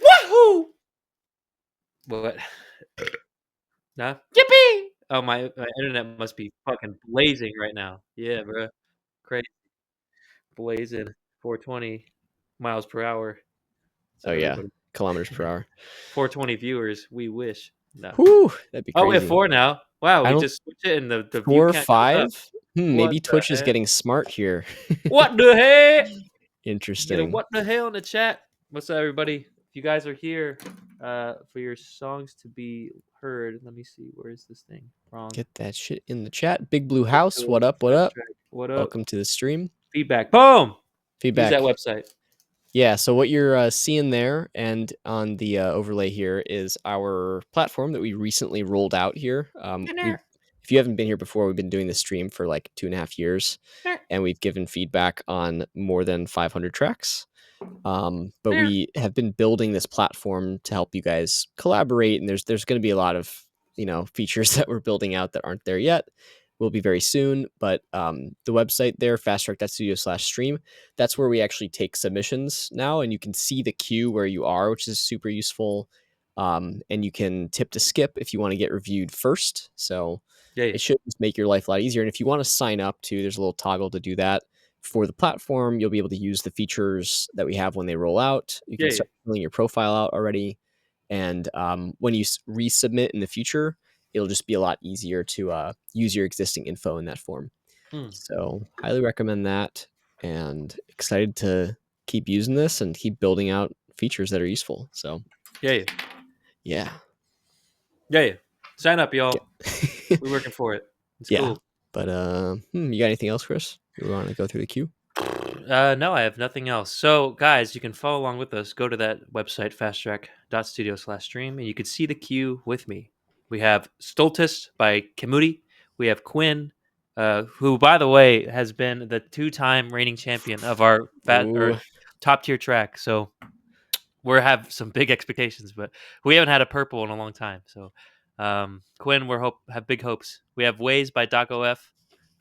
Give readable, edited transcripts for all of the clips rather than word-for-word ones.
Woohoo! What? Nah? Yippee! Oh, my internet must be fucking blazing right now. Yeah, bro. Crazy. Blazing. 420 miles per hour. So Oh yeah, everybody. kilometers per hour. 420 viewers. We wish. No. Whew, that'd be Oh, we have crazy. 4 now. Wow, I we don't just switched it and the view 4 or count goes up. 5. What Maybe the Twitch is heck? getting smart here. What the heck? Get a Interesting. what the hell in the chat. What's up, everybody? If you guys are here for your songs to be heard, let me see. Where is this thing? Wrong. Get that shit in the chat. Big Blue House, what up? What Fast up? Track. What up? Welcome to the stream. Feedback. Boom. Use Feedback. that website. Yeah, so what you're seeing there and on the overlay here is our platform that we recently rolled out here. If you haven't been here before, we've been doing this stream for like 2.5 years, and we've given feedback on more than 500 tracks. But we have been building this platform to help you guys collaborate, and there's going to be a lot of features that we're building out that aren't there yet. Will be very soon, but the website there, FastTrack.studio/stream, that's where we actually take submissions now, and you can see the queue where you are, which is super useful. And you can tip to skip if you want to get reviewed first. So it should just make your life a lot easier. And if you want to sign up too, there's a little toggle to do that. For the platform, you'll be able to use the features that we have when they roll out. You can start filling your profile out already. And when you resubmit in the future, it'll just be a lot easier to use your existing info in that form. So highly recommend that, and excited to keep using this and keep building out features that are useful. So yeah. Sign up, y'all. We're working for it. It's cool. But you got anything else, Chris? You want to go through the queue? No, I have nothing else. So, guys, you can follow along with us. Go to that website, fasttrack.studio/stream, and you can see the queue with me. We have Stultus by Kemuti. We have Quinn, who, by the way, has been the 2-time reigning champion of our top tier track. So we have some big expectations, but we haven't had a purple in a long time. So Quinn, have big hopes. We have Ways by Doc OF,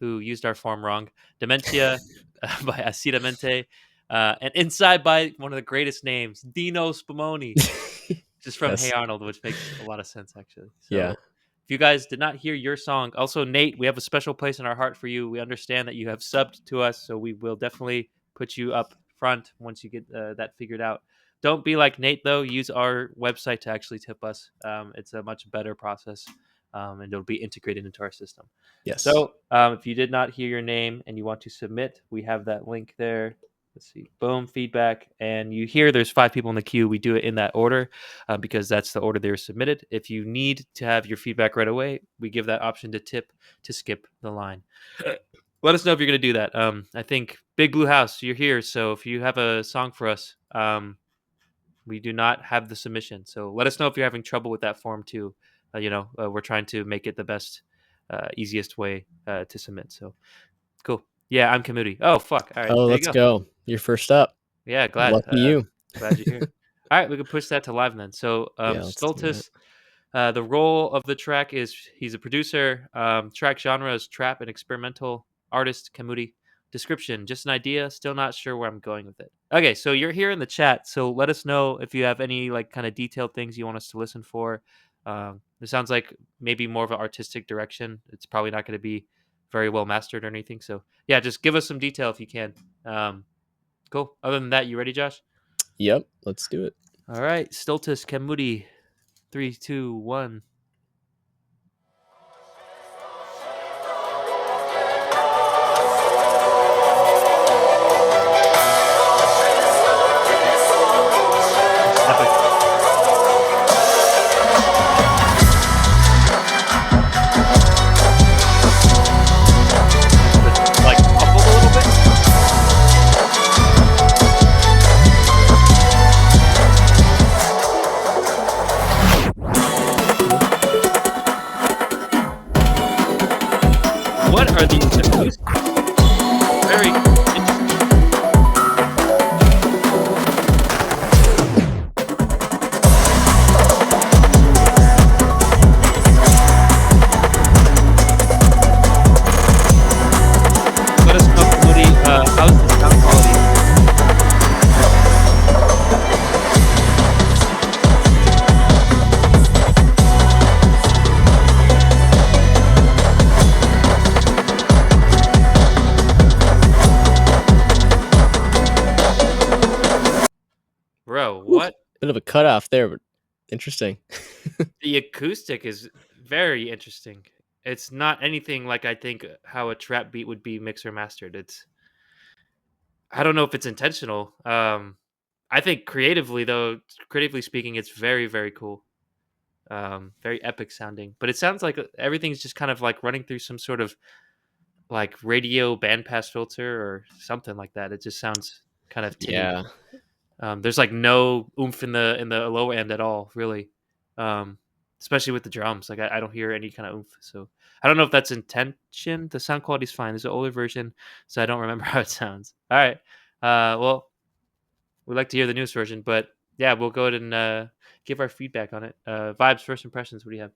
who used our form wrong. Dementia by Acidamente. And Inside by one of the greatest names, Dino Spumoni. Just from Hey Arnold, which makes a lot of sense, actually. So, if you guys did not hear your song, also, Nate, we have a special place in our heart for you. We understand that you have subbed to us, so we will definitely put you up front once you get that figured out. Don't be like Nate, though. Use our website to actually tip us. It's a much better process, and it'll be integrated into our system. Yes. So if you did not hear your name and you want to submit, we have that link there. Let's see. Boom, feedback. And you hear there's 5 people in the queue. We do it in that order because that's the order they were submitted. If you need to have your feedback right away, we give that option to tip to skip the line. Let us know if you're going to do that. I think Big Blue House, you're here. So if you have a song for us, we do not have the submission. So let us know if you're having trouble with that form too. We're trying to make it the best, easiest way to submit. So cool. Yeah, I'm Kemuti. Oh, fuck. All right. Oh, let's go. You're first up. Yeah, glad. Lucky you. Glad you're here. All right, we can push that to live then. So Stultus, the role of the track is he's a producer. Track genre is trap and experimental. Artist, Kemuti. Description, just an idea. Still not sure where I'm going with it. Okay, so you're here in the chat. So let us know if you have any kind of detailed things you want us to listen for. It sounds like maybe more of an artistic direction. It's probably not going to be very well mastered or anything. So yeah, just give us some detail if you can. Cool. Other than that, you ready, Josh? Yep. Let's do it. All right. Stultus, Kemuti. 3, 2, 1. What are these acoustics? Very Let us know, Kemuti, how's the sound quality? Bit of a cutoff there, but interesting. The acoustic is very interesting. It's not anything like I think how a trap beat would be mixed or mastered. It's I don't know if it's intentional. I think creatively though, creatively speaking, it's very very cool. Very epic sounding. But it sounds like everything's just kind of like running through some sort of like radio bandpass filter or something like that. It just sounds kind of tinny. Yeah. There's like no oomph in the low end at all, really. Um, Especially with the drums. Like I don't hear any kind of oomph. So I don't know if that's intention. The sound quality's fine. There's an older version, so I don't remember how it sounds. All right. Well, we'd like to hear the newest version, but yeah, we'll go ahead and give our feedback on it. Vibes, first impressions. What do you have?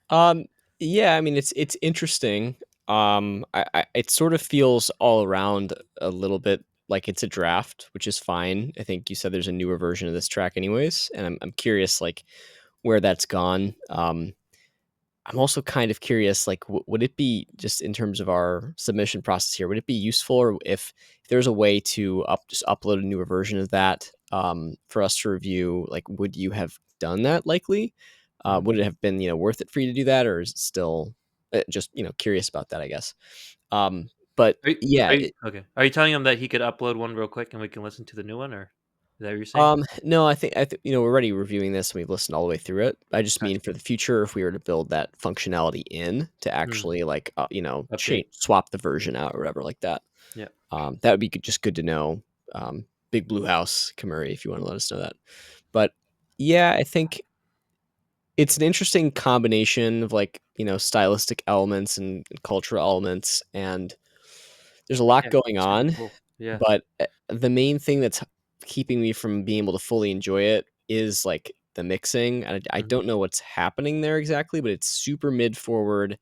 Um, yeah, I mean, it's interesting. I it sort of feels all around a little bit like it's a draft, which is fine. I think you said there's a newer version of this track anyways, and I'm curious, like, where that's gone. I'm also kind of curious, like, would it be just in terms of our submission process here, would it be useful or if there's a way to just upload a newer version of that for us to review? Like, would you have done that likely? Mhm. Would it have been worth it for you to do that, or is it still just curious about that? I guess. But Are you, yeah, okay? Are you telling him that he could upload one real quick and we can listen to the new one, or is that what you're saying? No, I think we're already reviewing this and we've listened all the way through it. I just mean Gotcha. for the future, if we were to build that functionality in to Hmm. actually like Update. swap the version out or whatever like that. Yeah. That would be just good to know. Big Blue House, Kamuri, if you want to let us know that. But yeah, I think it's an interesting combination of like stylistic elements and cultural elements, and there's a lot Yeah. going Super on, cool. Yeah. but, the main thing that's keeping me from being able to fully enjoy it is, like, the mixing, and I Hmm. don't know what's happening there exactly, but it's super mid forward,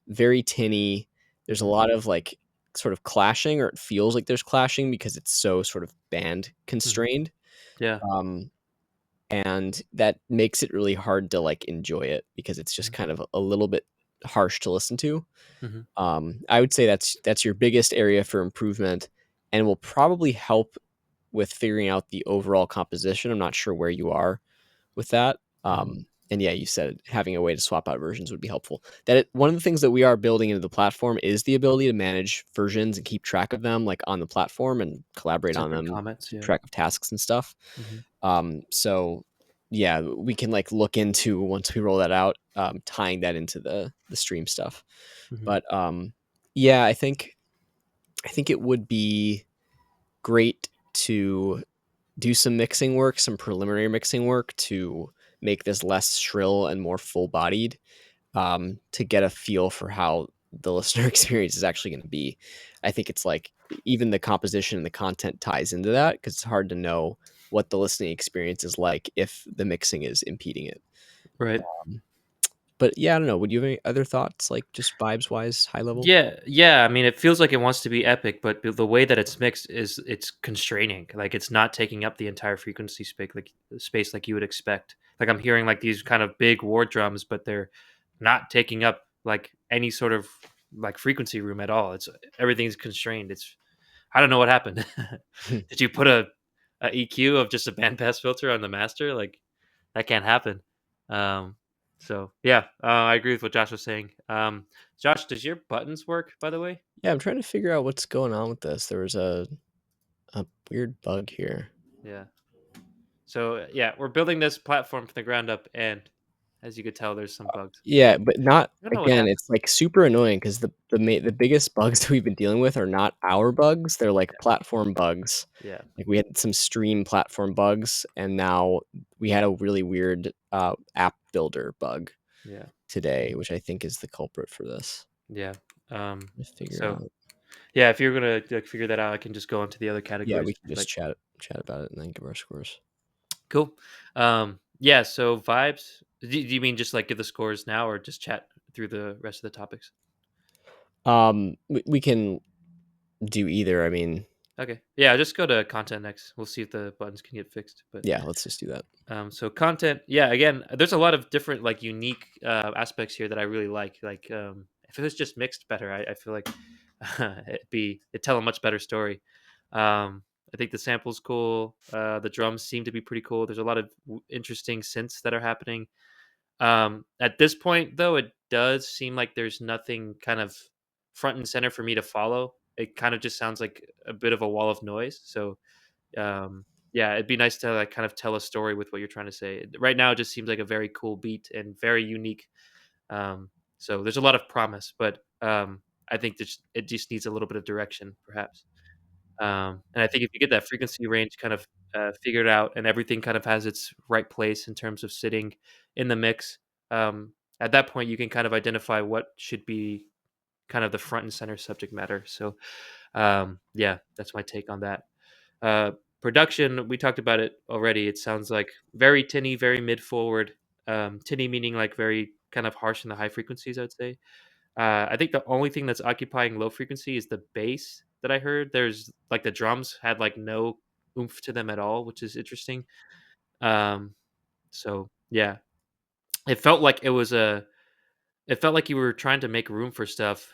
very tinny. There's a Hmm. lot of, like, sort of clashing, or it feels like there's clashing because it's so sort of band Hmm. constrained, Yeah. um, and that makes it really hard to, like, enjoy it because it's just Hmm. kind of a little bit harsh to listen to. Hmm. I would say that's your biggest area for improvement, and will probably help with figuring out the overall composition. I'm not sure where you are with that. Hmm. And yeah, you said having a way to swap out versions would be helpful. One of the things that we are building into the platform is the ability to manage versions and keep track of them, like on the platform, and collaborate on Separate them, comments. keep Yeah. track of tasks and stuff. Hmm. So yeah, we can like look into once we roll that out, tying that into the stream stuff. Hmm. But yeah, I think it would be great to do some mixing work, some preliminary mixing work to make this less shrill and more full bodied, to get a feel for how the listener experience is actually going to be. I think it's like even the composition and the content ties into that because it's hard to know what the listening experience is like if the mixing is impeding it. Right. Um, but yeah, I don't know. Would you have any other thoughts, like just vibes wise, high level? Yeah, yeah. I mean, it feels like it wants to be epic, but the way that it's mixed is it's constraining. Like it's not taking up the entire frequency space like you would expect. Like I'm hearing like these kind of big war drums, but they're not taking up like any sort of like frequency room at all. It's everything's constrained. It's I don't know what happened. Did you put a EQ of just a bandpass filter on the master? Like that can't happen. Um, so yeah, I agree with what Josh was saying. Josh, does your buttons work? By the way, Yeah, I'm trying to figure out what's going on with this. There was a weird bug here. yeah. So yeah, we're building this platform from the ground up, and as you could tell, there's some bugs. Yeah, but not I don't know what again, happened. it's, like, super annoying because the biggest bugs that we've been dealing with are not our bugs, they're, like, platform bugs. Yeah, Like, we had some stream platform bugs, and now we had a really weird, app builder bug yeah, today, which I think is the culprit for this. yeah. Um, To figure so out. yeah, if you're gonna like, figure that out, I can just go into the other Yeah, categories we if can you'd just like. chat about it and then give our scores. Cool. Yeah. So vibes. Do you mean just like give the scores now, or just chat through the rest of the topics? We can do either, I mean, Okay. Yeah. Just go to content next. We'll see if the buttons can get fixed. But yeah, let's just do that. so content. Yeah. Again, there's a lot of different like unique aspects here that I really like. Like if it was just mixed better, I feel like it'd tell a much better story. I think the sample's cool. The drums seem to be pretty cool. There's a lot of interesting synths that are happening. At this point, though, it does seem like there's nothing kind of front and center for me to follow. It kind of just sounds like a bit of a wall of noise. So, um, yeah, it'd be nice to like kind of tell a story with what you're trying to say. Right now, it just seems like a very cool beat and very unique. So there's a lot of promise, but I think it just needs a little bit of direction, perhaps. And I think if you get that frequency range kind of figured out and everything kind of has its right place in terms of sitting in the mix, at that point you can kind of identify what should be kind of the front and center subject matter. So, yeah, that's my take on that. Uh, Production, we talked about it already. It sounds like very tinny, very mid forward. Tinny meaning like very kind of harsh in the high frequencies, I'd say. I think the only thing that's occupying low frequency is the bass that I heard. There's like the drums had like no oomph to them at all, which is interesting. Um, so yeah, it felt like it felt like you were trying to make room for stuff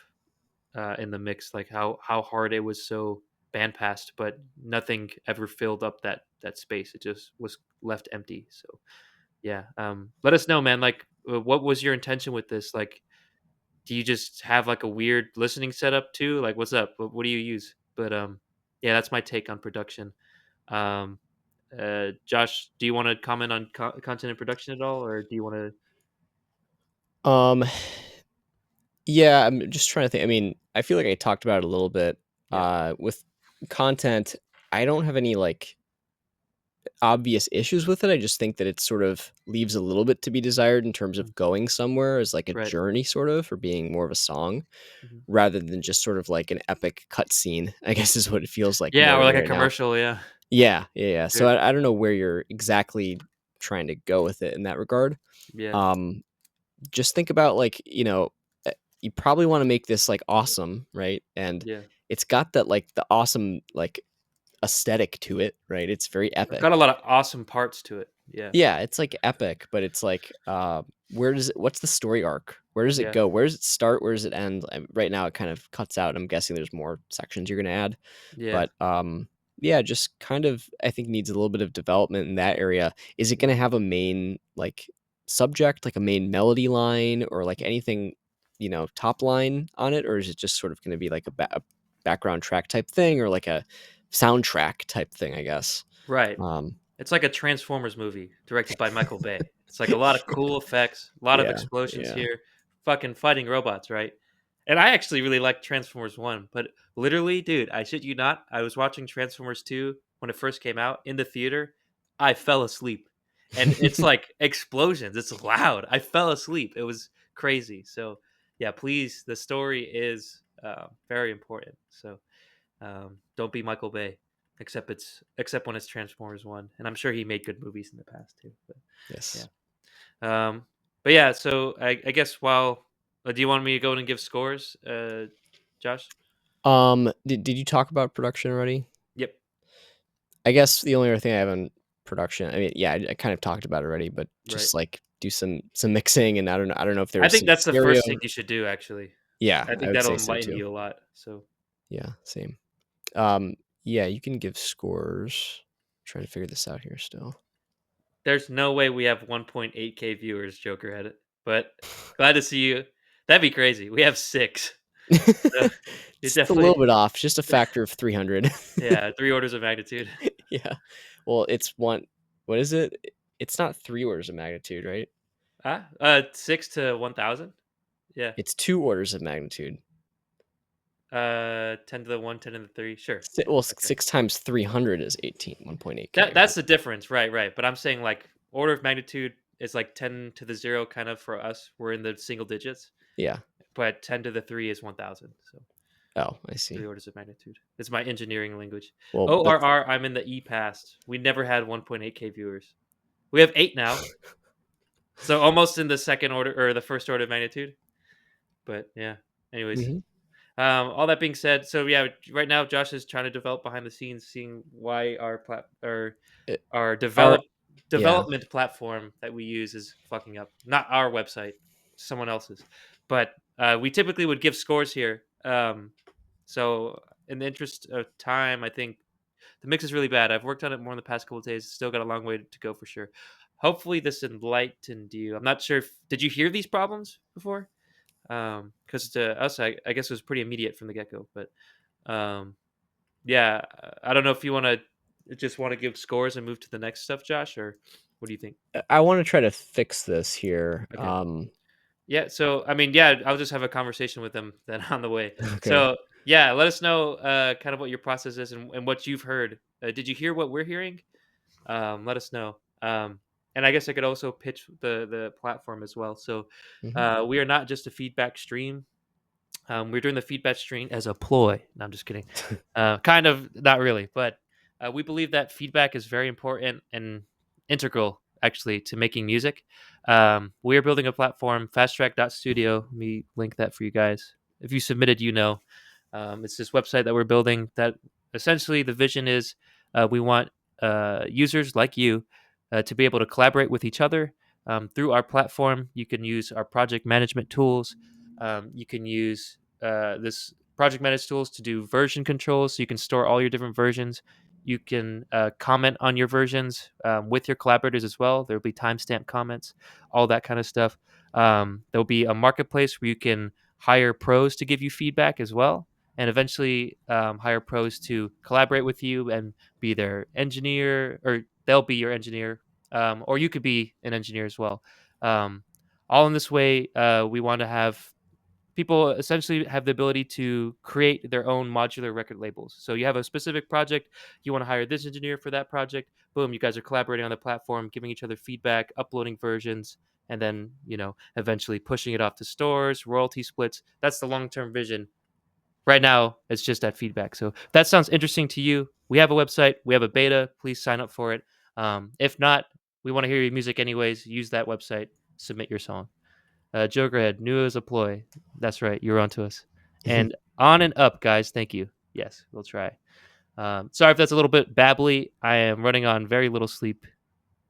in the mix, like how hard it was so bandpassed, but nothing ever filled up that space. It just was left empty. So yeah, let us know, man. Like, what was your intention with this? Like, do you just have like a weird listening setup too? Like, what's up? What do you use? But yeah, that's my take on production. Um, Josh, do you want to comment on content and production at all, or do you want to? Um, yeah, I'm just trying to think. I mean, I feel like I talked about it a little bit. Yeah. With content, I don't have any like obvious issues with it. I just think that it sort of leaves a little bit to be desired in terms Mm. of going somewhere as like a Right. journey, sort of, or being more of a song Mhm. rather than just sort of like an epic cutscene. I guess is what it feels like Yeah, more or to like me a right now. commercial. Yeah. Yeah, yeah, yeah. So Sure. I don't know where you're exactly trying to go with it in that regard. Yeah. Um, just think about like you probably want to make this like awesome, right? And Yeah. it's got that like the awesome like aesthetic to it, right? It's very I've got a epic. lot of awesome parts to it. Yeah. Yeah, it's like epic, but it's like where does it what's the story arc? Where does it Yeah. go? Where does it start? Where does it end? Right now it kind of cuts out. I'm guessing there's more sections you're going to add. Yeah. But yeah, just kind of I think needs a little bit of development in that area. Is it going to have a main like subject, like a main melody line or like anything, top line on it, or is it just sort of going to be like a background track type thing or like a soundtrack type thing, I guess. Right. Um It's like a Transformers movie directed by Michael Bay. It's like a lot of cool effects, a lot of yeah, explosions yeah. here, fucking fighting robots, right? And I actually really liked Transformers 1, but literally, dude, I shit you not, I was watching Transformers 2 when it first came out in the theater. I fell asleep. And it's like explosions. It's loud. I fell asleep. It was crazy. So, yeah, please, the story is very important. So, don't be Michael Bay, except when it's Transformers One, and I'm sure he made good movies in the past too. But yeah, Yes. um, but yeah. So I guess while do you want me to go and give scores, Josh? Did you talk about production already? Yep. I guess the only other thing I have on production, I mean, yeah, I kind of talked about it already, but Right. just like do some mixing, and I don't know if I there's think some that's the stereo. first thing you should do. Actually, Yeah, I I think would that'll say so enlighten too. you a lot. So Yeah, same. Um, yeah, you can give scores. Trying to figure this out here still. there's no way we have 1.8K viewers, Joker had it, but glad to see you. That'd be crazy. We have six. So you It's a little definitely, bit off, just a factor of 300. yeah, three orders of magnitude. Yeah. Well, it's one. What is it? It's not three orders of magnitude, right? Ah, 6 to 1,000? Yeah. It's two orders of magnitude. 10 to the 1, 10 to the 3. Sure. Yeah. Well, Okay. 6 times 300 is 18, 1.8K, That's right? the difference. Right, right. But I'm saying like order of magnitude is like 10 to the 0 kind of for us. We're in the single digits, Yeah. but 10 to the 3 is 1,000. So Oh, I three see. orders of magnitude. It's my engineering language. Well, that's ORR, I'm in the E past. We never had 1.8K viewers. We have 8 now. So almost in the second order or the first order of magnitude. But yeah. Anyways, mhm. all that being said, so yeah, right now Josh is trying to develop behind the scenes, seeing why It our our yeah. development platform that we use is fucking up. Not our website, someone else's. But we typically would give scores here. So in the interest of time, I think the mix is really bad. I've worked on it more in the past couple of days. Still got a long way to go for sure. Hopefully, this enlightened you. I'm not sure if did you hear these problems before? Because to us, I guess it was pretty immediate from the get go. But um, yeah, I don't know if you want to give scores and move to the next stuff, Josh, or what do you think? I want to try to fix this here. Okay. Yeah, so I mean, yeah, I'll just have a conversation with them then on the way. Okay. So yeah, let us know kind of what your process is and what you've heard. Did you hear what we're hearing? Let us know. And I guess I could also pitch the platform as well. So Hmm. we are not just a feedback stream. We're doing the feedback stream as a ploy. No, I'm just kidding. Kind of, not really, but we believe that feedback is very important and integral, actually, to making music. We are building a platform, FastTrack.studio. Let me link that for you guys. If you submitted, you know. It's this website that we're building that essentially the vision is we want users like you to be able to collaborate with each other through our platform. You can use our project management tools. You can use this project management tools to do version controls, so you can store all your different versions. You can comment on your versions with your collaborators as well. There'll be timestamp comments, all that kind of stuff. There'll be a marketplace where you can hire pros to give you feedback as well, and eventually hire pros to collaborate with you and be their engineer, or they'll be your engineer, or you could be an engineer as well. Um, all in this way, we want to have people essentially have the ability to create their own modular record labels. So you have a specific project, you want to hire this engineer for that project. Boom, you guys are collaborating on the platform, giving each other feedback, uploading versions, and then eventually pushing it off to stores, royalty splits. That's the long-term vision. Right now, it's just that feedback. So if that sounds interesting to you, we have a website, we have a beta. Please sign up for it. If not, we want to hear your music anyways. Use that website, submit your song. Jokerhead, new as a ploy. That's right. You're onto us. And on and up, guys. Thank you. Yes, we'll try. Sorry if that's a little bit babbly. I am running on very little sleep.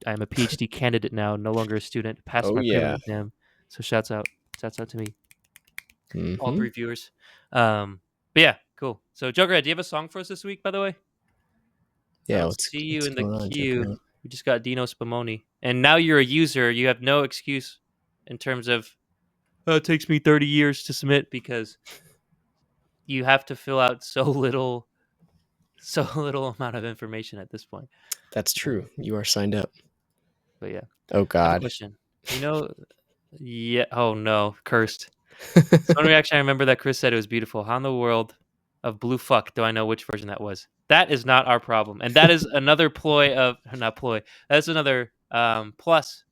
I am a PhD candidate now, no longer a student. Passed Oh my prelim yeah. exam. So shouts out. Shouts out to me. All Hmm. three viewers. But yeah, cool. So Jokerhead, do you have a song for us this week, by the way? I Yeah. don't What's see you what's in the going on, queue. Joker? We just got Dino Spumoni. And now you're a user. You have no excuse in terms of it takes me 30 years to submit because you have to fill out so little so little amount of information at this point. That's Uh, true. You are signed up. but yeah, Oh I have a God. question. You know, yeah. Oh no, cursed. So one reaction I remember that Chris said it was beautiful. How in the world of blue fuck do I know which version that was? That is not our problem, and that is another ploy of not ploy. That's another plus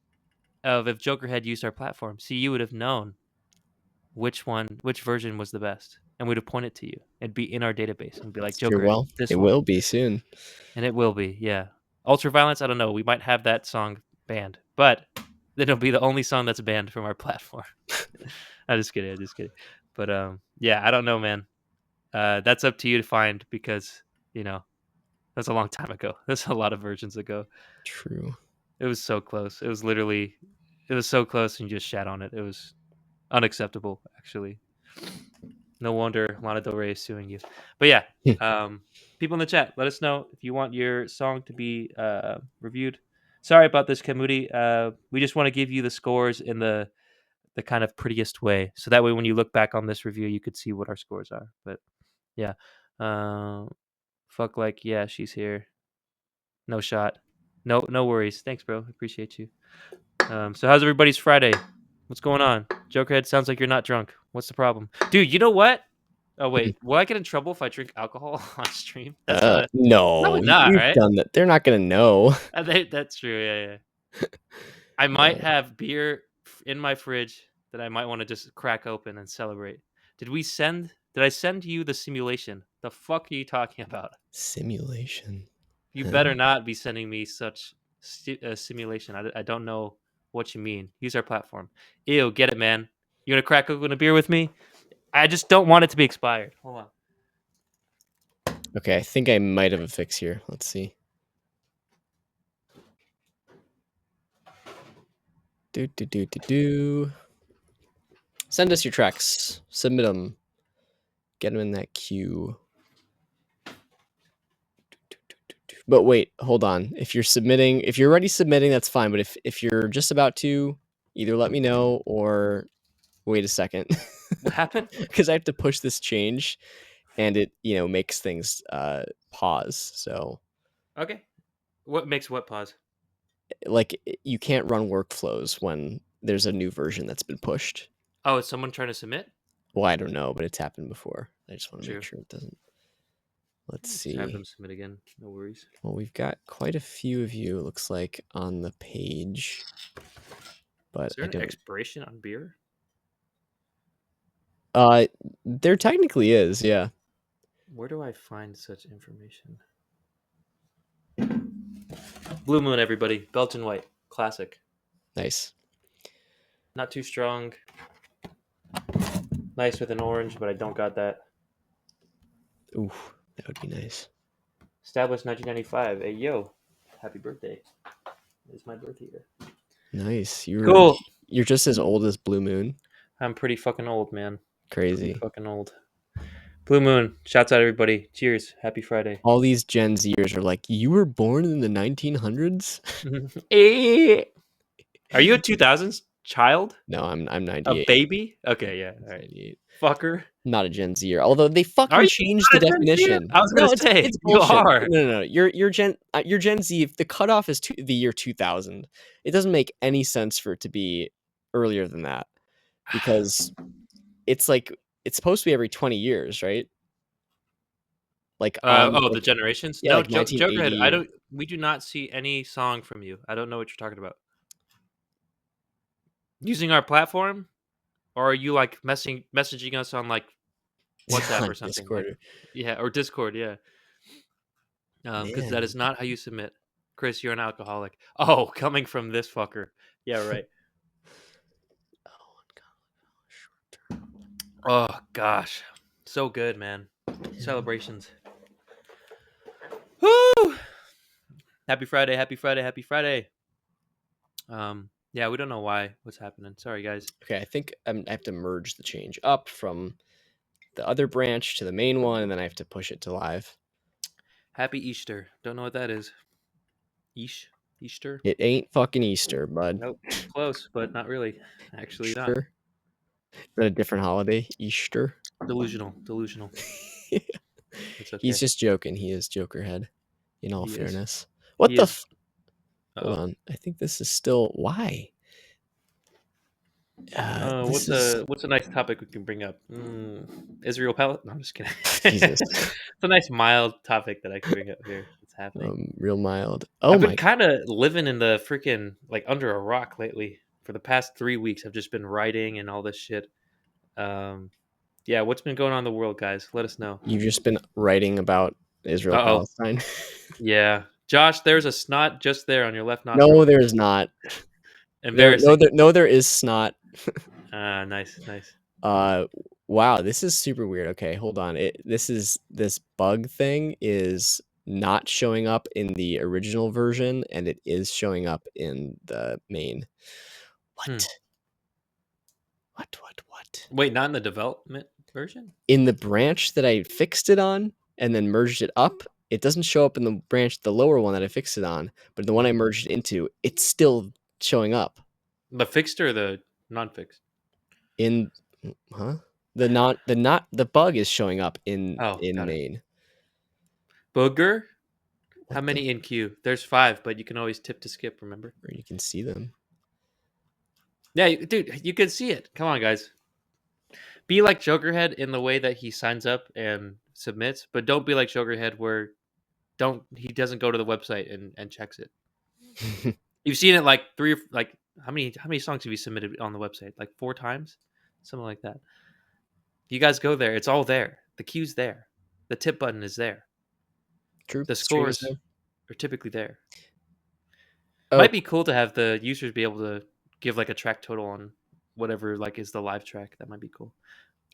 of if Joker had used our platform. See, you would have known which version was the best, and we'd have pointed to you. It'd be in our database and be like It's true. Joker, Well, it this one, will be soon. and it will be. Yeah, Ultraviolence. I don't know. We might have that song banned, but it'll be the only song that's banned from our platform. I'm just kidding. I'm just kidding. But yeah, I don't know, man. That's up to you to find because you know that's a long time ago. That's a lot of versions ago. True. It was so close. It was so close, and you just shat on it. It was unacceptable, actually. No wonder Lana Del Rey is suing you. But yeah, Hmm. people in the chat, let us know if you want your song to be reviewed. Sorry about this, Kamudi. We just want to give you the scores in the kind of prettiest way, so that way when you look back on this review, you could see what our scores are. But yeah, uh, fuck like yeah, she's here. No shot. No worries. Thanks, bro. Appreciate you. So how's everybody's Friday? What's going on? Jokerhead sounds like you're not drunk. What's the problem? Dude, you know what? Oh wait, will I get in trouble if I drink alcohol on stream? That's not No, probably not, you've right? done that. They're not gonna know. That's true. Yeah, yeah. I might No. have beer in my fridge that I might want to just crack open and celebrate. Did I send you the simulation? The fuck are you talking about? Simulation. You Huh? better not be sending me such simulation. I don't know what you mean. Use our platform. Ew, get it, man. You gonna crack open a beer with me? I just don't want it to be expired. Hold on. Okay, I think I might have a fix here. Let's see. Do do do do do. Send us your tracks. Submit them. Get them in that queue. But wait, hold on. If you're already submitting, that's fine. But if you're just about to, either let me know or wait a second, What happened? because I have to push this change, and it makes things pause. So Okay. What makes what pause? like you can't run workflows when there's a new version that's been pushed. Oh, is someone trying to submit? Well, I don't know, but it's happened before. I just want to make True. sure it doesn't. Let's Just have them see. submit again. No worries. Well, we've got quite a few of you, it looks like, on the page, but Is there I an don't. expiration on beer? Uh, there technically is, yeah. Where do I find such information? Blue Moon, everybody. Belgian White. Classic. Nice. Not too strong. Nice with an orange, but I don't got that. Ooh, that would be nice. Established 1995. Hey, yo. Happy birthday. It's my birthday year. Nice. Cool. You're just as old as Blue Moon. I'm pretty fucking old, man. Pretty Crazy. fucking old. Blue Moon. Shouts out, everybody. Cheers. Happy Friday. All these Gen Zers are like, you were born in the 1900s? Eh. Are you a 2000s child? No, I'm A 98. baby? Okay, yeah. All It's right. 98. Fucker. Not a Gen Zer. Although they Are fucking you changed the not a Gen Z? definition. I was gonna No, say it's you bullshit. are. No. You're Gen Z. If the cutoff is the year 2000, it doesn't make any sense for it to be earlier than that, because it's like it's supposed to be every 20 years, right? Like on The generations. yeah, No, like Jokerhead. 1980 or We do not see any song from you. I don't know what you're talking about. Using our platform, or are you like messaging us on like WhatsApp or on something? Like, Discord. yeah, or Discord. Yeah, because that is Man. not how you submit. Chris, you're an alcoholic. Oh, coming from this fucker. Yeah, right. Oh gosh, so good, man. Celebrations. Woo! Happy Friday! Happy Friday! Happy Friday! Yeah, we don't know why. What's happening? Sorry, guys. Okay, I think I have to merge the change up from the other branch to the main one, and then I have to push it to live. Happy Easter. Don't know what that is. Easter? It ain't fucking Easter, bud. Nope. Close, but not really. Actually, not. Easter? Is that a different holiday? Easter? Delusional. Delusional. It's He's okay. just joking. He is Jokerhead, in all He is. fairness. What He the is. Hold Oh. on. I think this is still why? This is What's a nice topic we can bring up? Israel Palestine. No, I'm just kidding. Jesus. It's a nice mild topic that I can bring up here. It's happening. Real mild. Oh I've been my kind of living in the freaking like under a rock lately. For the past 3 weeks, I've just been writing and all this shit. Um, yeah, what's been going on in the world, guys? Let us know. You've just been writing about Israel Uh oh. Palestine. Yeah, Josh, there's a snot just there on your left No, nostril. there's not. Embarrassing. No, there is snot. Ah, nice, nice. Uh, wow, this is super weird. Okay, hold on. This bug thing is not showing up in the original version, and it is showing up in the main. Hmm. What? What? Wait, not in the development version? In the branch that I fixed it on and then merged it up, it doesn't show up in the branch, the lower one that I fixed it on, but the one I Mhm. merged it into, it's still showing up The fixed or the non-fixed? in, huh? The bug is showing up Oh, in got it. main. Booger? What How the? many in queue? There's 5, but you can always tip to skip, remember? Or you can see them. Yeah, dude, you can see it. Come on, guys. Be like Jokerhead in the way that he signs up and submits, but don't be like Jokerhead where don't he doesn't go to the website and checks it. You've seen it like how many songs have you submitted on the website? Like 4 times? Something like that. You guys go there. It's all there. The queue's there. The tip button is there. True. The Stream is scores there. are typically there. Oh, Might be cool to have the users be able to give like a track total on whatever like is the live track. That might be cool.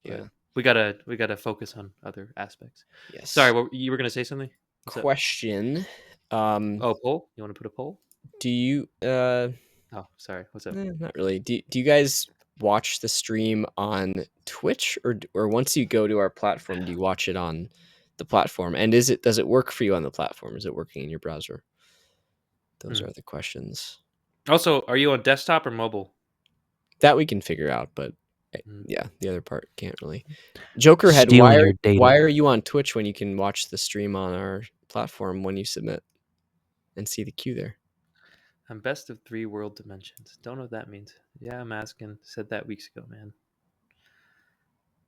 But yeah. we gotta focus on other aspects. Sorry, Yes. what you were gonna say something? What's up? Question. Oh, poll? You want to put a poll? Do you Oh, sorry. What's up? not really. Do you guys watch the stream on Twitch, or once you go to our platform, do you watch it on the platform, and does it work for you on the platform? Is it working in your browser? Those Hmm. are the questions Also, are you on desktop or mobile? that we can figure out, but Hmm. yeah, the other part can't really. Jokerhead, Stealing your why data. are you on Twitch when you can watch the stream on our platform when you submit and see the queue there? I'm best of 3 world dimensions. Don't know what that means. Yeah, I'm asking. Said that weeks ago, man.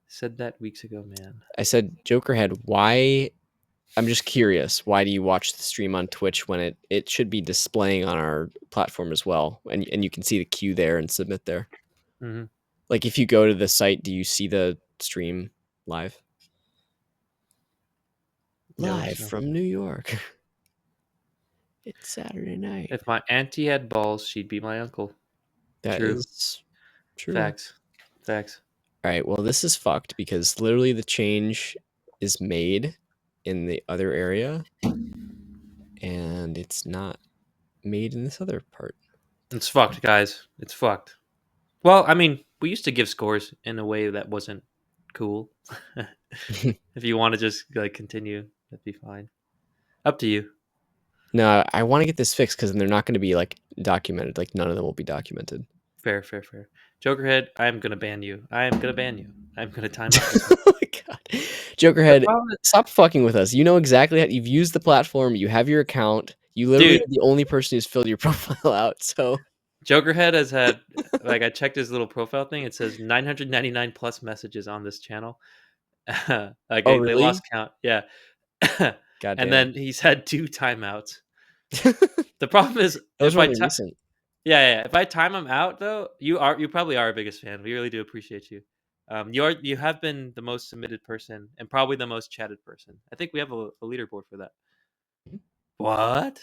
Said that weeks ago, man. I said, Jokerhead, why? I'm just curious. Why do you watch the stream on Twitch when it should be displaying on our platform as well, and you can see the queue there and submit there? Hmm. Like if you go to the site, do you see the stream live? Yeah, let Live us know. from New York. It's Saturday night. If my auntie had balls, she'd be my uncle. That True. is true. Facts. Facts. All right. Well, this is fucked because literally the change is made in the other area and it's not made in this other part. It's fucked, guys. It's fucked. Well, I mean, we used to give scores in a way that wasn't cool. If you want to just like continue, that'd be fine. Up to you. No, I want to get this fixed because they're not going to be like documented. Like none of them will be documented. Fair, fair, fair. Jokerhead, I am gonna ban you. I am gonna ban you. I'm gonna time out this one. Oh my god, The Jokerhead, problem, stop fucking with us. You know exactly how you've used the platform. You have your account. You literally dude. are the only person who's filled your profile out. So Jokerhead has had like I checked his little profile thing. It says 999 plus messages on this channel. Like oh they lost really? count. Yeah. God And damn. then he's had 2 timeouts. The problem is Those if were I only recent. yeah, yeah, if I time him out though, you probably are our biggest fan. We really do appreciate you. You have been the most submitted person and probably the most chatted person. I think we have a leaderboard for that. What?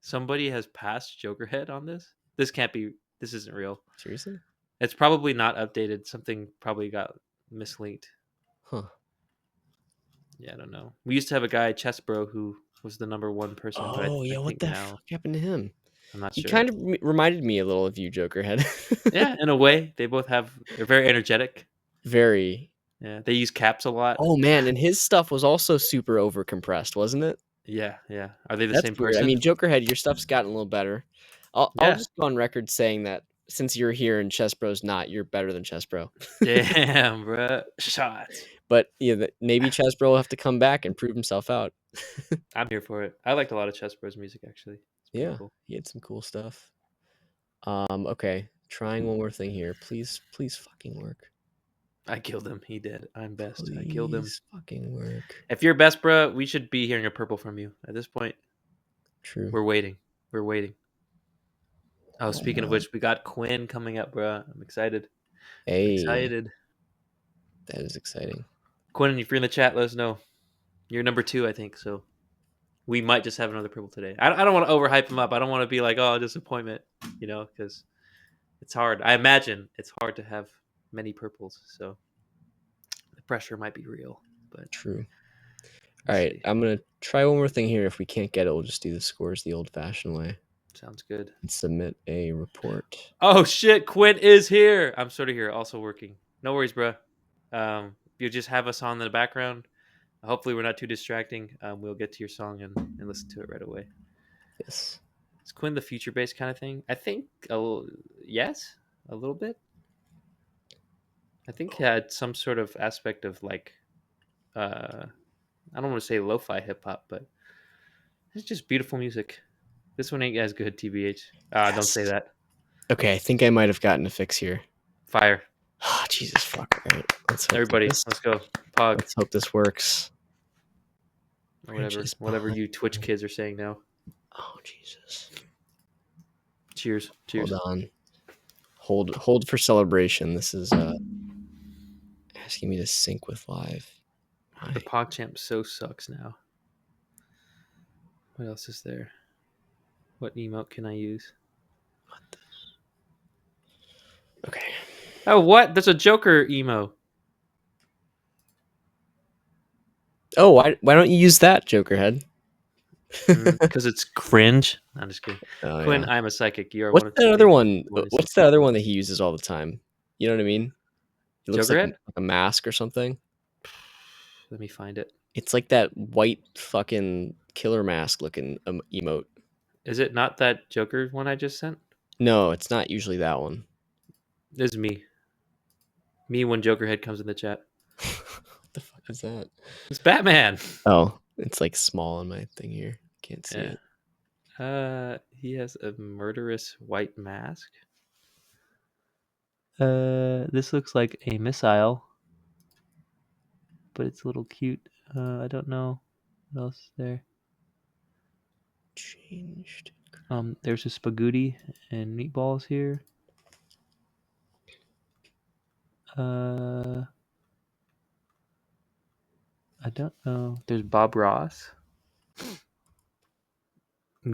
Somebody has passed Jokerhead on this? This can't be. This isn't real. Seriously? It's probably not updated. Something probably got mislinked. Huh. Yeah, I don't know. We used to have a guy, Chess Bro, who was the number 1 person, but Oh I yeah, what think the now fuck happened to him? I'm not He sure. kind of reminded me a little of you, Jokerhead. Yeah, in a way, they both have. They're very energetic. Very. Yeah, they use caps a lot. Oh man, and his stuff was also super over compressed, wasn't it? Yeah, yeah. Are they the That's same weird. I person? mean, Jokerhead, your stuff's gotten a little better. I'll Yeah. just go on record saying that since you're here and Chess Bro's not, you're better than Chess Bro. Damn, bro. Shots. But yeah, maybe Chess Bro will have to come back and prove himself out. I'm here for it. I liked a lot of Chess Bros music actually. It's pretty Yeah, cool. he had some cool stuff. Okay, trying one more thing here. Please, please fucking work. I killed him. He did. I'm best. I killed him. Please fucking work. If you're best, bro, we should be hearing a purple from you. At this point, True. we're waiting. We're waiting. Oh, speaking of which, we got Quinn coming up, bro. I'm excited. Hey, Excited. that is exciting. Quinn, if you're in the chat, let us know. You're number 2, I think. So we might just have another purple today. I don't want to overhype him up. I don't want to be like, oh, disappointment, because it's hard. I imagine it's hard to have many purples. So the pressure might be real, but True. All we'll right, see. I'm gonna try one more thing here. If we can't get it, we'll just do the scores the old-fashioned way Sounds good. and submit a report. Oh shit, Quinn is here. I'm sort of here, also working. No worries, bro. You just have us on in the background. Hopefully, we're not too distracting. We'll get to your song and listen to it right away. Yes. Is Quinn the future based kind of thing? I think yes, a little bit. I think he had some sort of aspect of like I don't want to say lo-fi hip hop, but it's just beautiful music. This one ain't as good, TBH. Don't say Yes. that. Okay, I think I might have gotten a fix here. Fire. Oh, Jesus fuck. All right, let's hope Everybody, this. let's go. Pog. Let's hope this works. Or whatever. Branches Whatever behind. you Twitch kids are saying now. Oh Jesus. Cheers. Hold Cheers. on. Hold for celebration. This is asking me to sync with live. The Why? PogChamp so sucks now. What else is there? What emote can I use? Okay. Oh, what? There's a Joker emo. Oh, why don't you use that, Jokerhead? Because it's cringe. I'm just kidding. Oh Quinn, yeah. I'm a psychic. You are one What's of that two other natures. one? One is What's that other one that he uses all the time? You know what I mean? He looks like Jokerhead? a mask or something. Let me find it. It's like that white fucking killer mask looking emote. Is it not that Joker one I just sent? No, it's not usually that one. This is me. Me when Joker head comes in the chat. What the fuck is that? It's Batman. Oh, it's like small on my thing here. Can't see Yeah. it. He has a murderous white mask. This looks like a missile, but it's a little cute. I don't know what else is there. Changed. There's a spaghetti and meatballs here. I don't know. There's Bob Ross.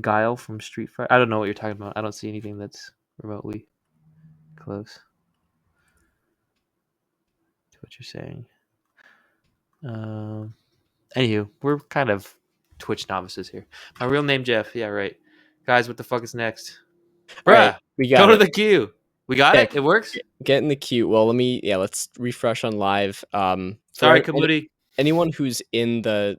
Guile from Street Fighter. I don't know what you're talking about. I don't see anything that's remotely close to what you're saying. Anywho, we're kind of Twitch novices here. My real name, Jeff. Yeah, right. Guys, what the fuck is next? All right, Bruh, we go got to it. the queue. We got Yeah, it? It works? get in the queue. Well, let's refresh on live. For Sorry, Kamudi. anyone who's in the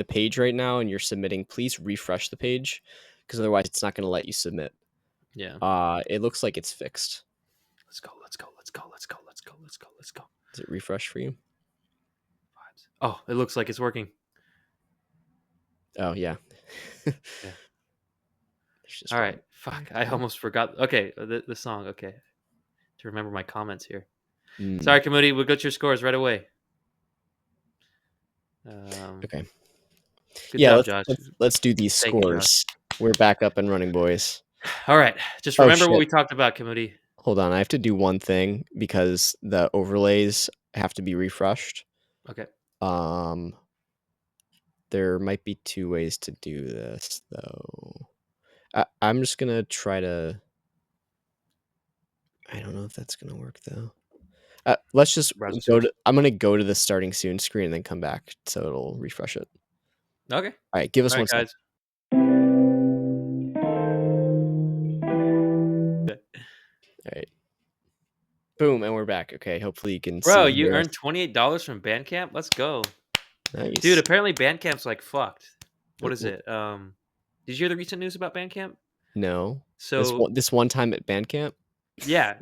page right now and you're submitting, please refresh the page because otherwise it's not going to let you submit. Yeah. It looks like it's fixed. Let's go. Let's go. Let's go. Let's go. Let's go. Let's go. Let's go. Is it refresh for you? Oh, it looks like it's working. Oh yeah. Yeah. Just All one. right. Fuck. I almost forgot. Okay. The song. Okay. To remember my comments here. Sorry, Kamudi. We'll get your scores right away. Okay. Good Yeah, job, Josh. let's do these Thank you, Josh. scores. We're back up and running, boys. All right. Just Oh remember what shit. we talked about, Kamudi. Hold on, I have to do one thing because the overlays have to be refreshed. Okay. There might be two ways to do this though. I'm just gonna try to. I don't know if that's gonna work though. Let's just Browser go search. to. I'm gonna go to the starting soon screen and then come back so it'll refresh it. Okay. All right, give us All right, one second. guys. All right, boom, and we're back. Okay, hopefully you can see Bro, and you hear us. earned $28 from Bandcamp. Let's go, dude. Nice. Apparently, Bandcamp's like fucked. What is Oh, it? Did you hear the recent news about Bandcamp? no, So this one time at Bandcamp. yeah,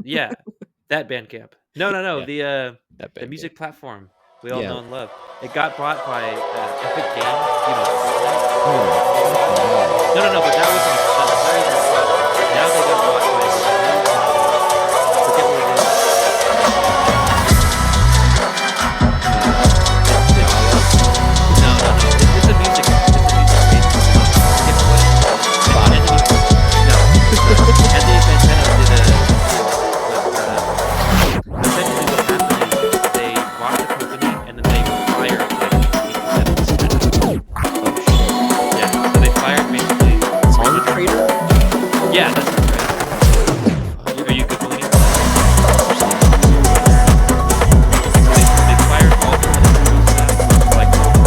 that Bandcamp. No. Yeah, that The Bandcamp. music platform we all Yeah. know and love. It got bought by Epic Games. You know, Fortnite. Oh, fucking hell. No. But that was on. That was on Spotify. Now they got bought by. Forget what it is. No. It's a music. It's a music based. Forget what it's called. Spotify. No. And they Fantano did a. Essentially, what happened is they bought the company and then they fired like 80% of the staff. Oh shit. Yeah. So they fired basically. Song Trader? Yeah, that's right. Are you googling it? They fired all the editorial staff, like all of them,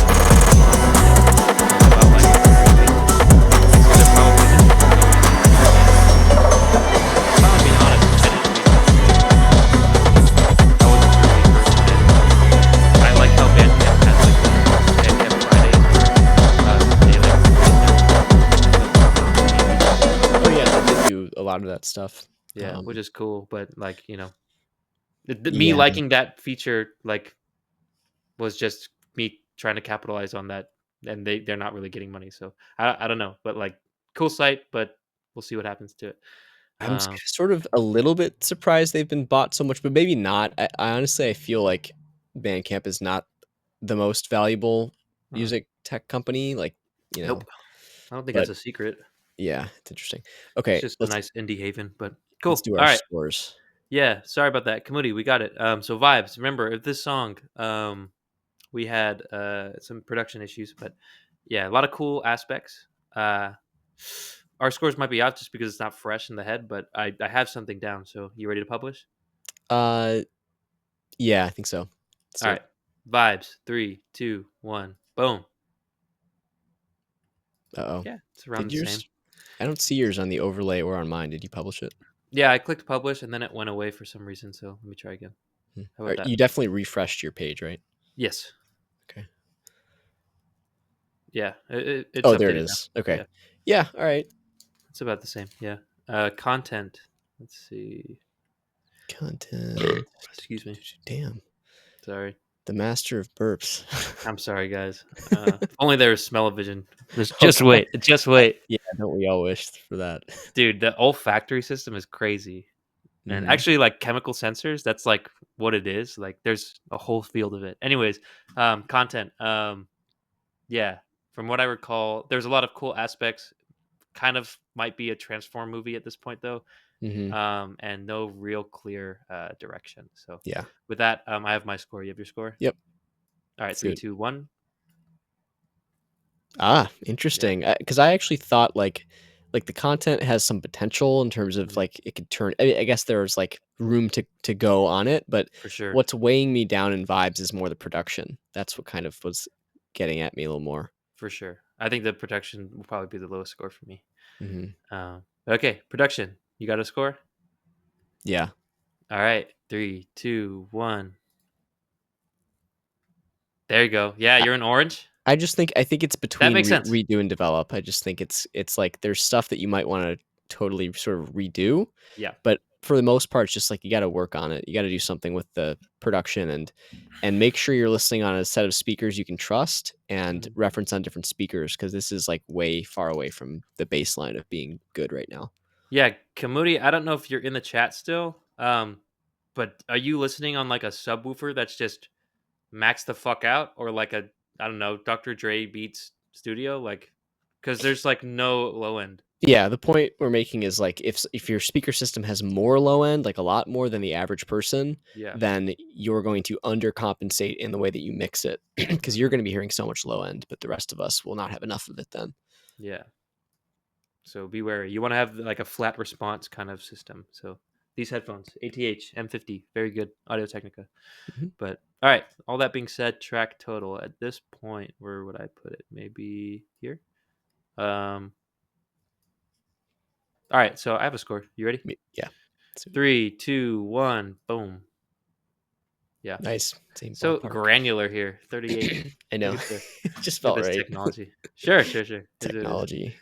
about like 3 weeks. So they're probably just going to. If I'm being honest, I didn't read it. I wasn't really versed in it. I like how Bandcamp has like the Bandcamp Friday daily. Oh yeah, they did do a lot of that stuff. Yeah, which is cool, but like me Yeah, liking that feature like was just me trying to capitalize on that, and they're not really getting money, so I don't know, but like cool site, but we'll see what happens to it. I'm sort of a little bit surprised they've been bought so much, but maybe not. I honestly I feel like Bandcamp is not the most valuable uh, music tech company, like you nope, know. I don't think that's But a secret. yeah, it's interesting. It's Okay, just a nice indie haven, but let's cool. do All our right, scores. yeah, sorry about that, Kamudi. We got it. So vibes. Remember, if this song, we had some production issues, but yeah, a lot of cool aspects. Uh, our scores might be off just because it's not fresh in the head, but I have something down. So you ready to publish? Uh, yeah, I think so. Let's All do it. right, vibes. 3, 2, 1, boom. Uh-oh. Yeah, it's around Did the same. yours? I don't see yours on the overlay or on mine. Did you publish it? Yeah, I clicked publish and then it went away for some reason. So let me try again. How about that? You definitely refreshed your page, right? Yes. Okay. Yeah, it's Oh, there it updated now. is. Okay. Yeah, Yeah. All right. it's about the same. Yeah. Content. Let's see. Content. Excuse me. Damn. Sorry. The master of burps. I'm sorry, guys. If only there was smell-o-vision. Oh Just God. wait. Just wait. Yeah. Don't we all wish for that? Dude, the olfactory system is crazy. And Hmm. actually, like chemical sensors, that's like what it is. Like there's a whole field of it. Anyways, content. Yeah, from what I recall, there's a lot of cool aspects. Kind of might be a transform movie at this point though. Hmm. And no real clear direction. So Yeah. with that, I have my score. You have your score. Yep. All right, Let's do three, it. two, one. Ah, Yeah, interesting. Because I actually thought like the content has some potential in terms of mhm, like it could turn. I guess there's like room to go on it, but for sure, what's weighing me down in vibes is more the production. That's what kind of was getting at me a little more. for sure. I think the production will probably be the lowest score for me. Hmm. Okay, production. You got a score? Yeah. All right, three, two, one. There you go. Yeah, you're in orange. I think it's That between makes sense. redo and develop. I just think it's like there's stuff that you might wanna totally sort of redo, Yeah. but for the most part, it's just like you gotta work on it. You gotta do something with the production and make sure you're listening on a set of speakers you can trust and Mhm. reference on different speakers because this is, like, way far away from the baseline of being good right now. Yeah, Kamudi, I don't know if you're in the chat still, but are you listening on like a subwoofer that's just max the fuck out, or like a I don't know Dr. Dre Beats Studio, like because there's like no low end. Yeah, the point we're making is like if your speaker system has more low end, like a lot more than the average person, Yeah. then you're going to undercompensate in the way that you mix it because Mhm. you're going to be hearing so much low end, but the rest of us will not have enough of it then. Yeah. So be wary. You want to have like a flat response kind of system. So these headphones, ATH M50, very good Audio Technica. Mhm. But all right, all that being said, track total at this point, where would I put it? Maybe here. Um. All right, so I have a score. You ready? Yeah. So, Three, two, one, boom. Yeah. nice. Same So ballpark. granular here. 38. I Look know. at the It just look felt at this right. technology. Sure, sure, sure. Is what it is. Technology.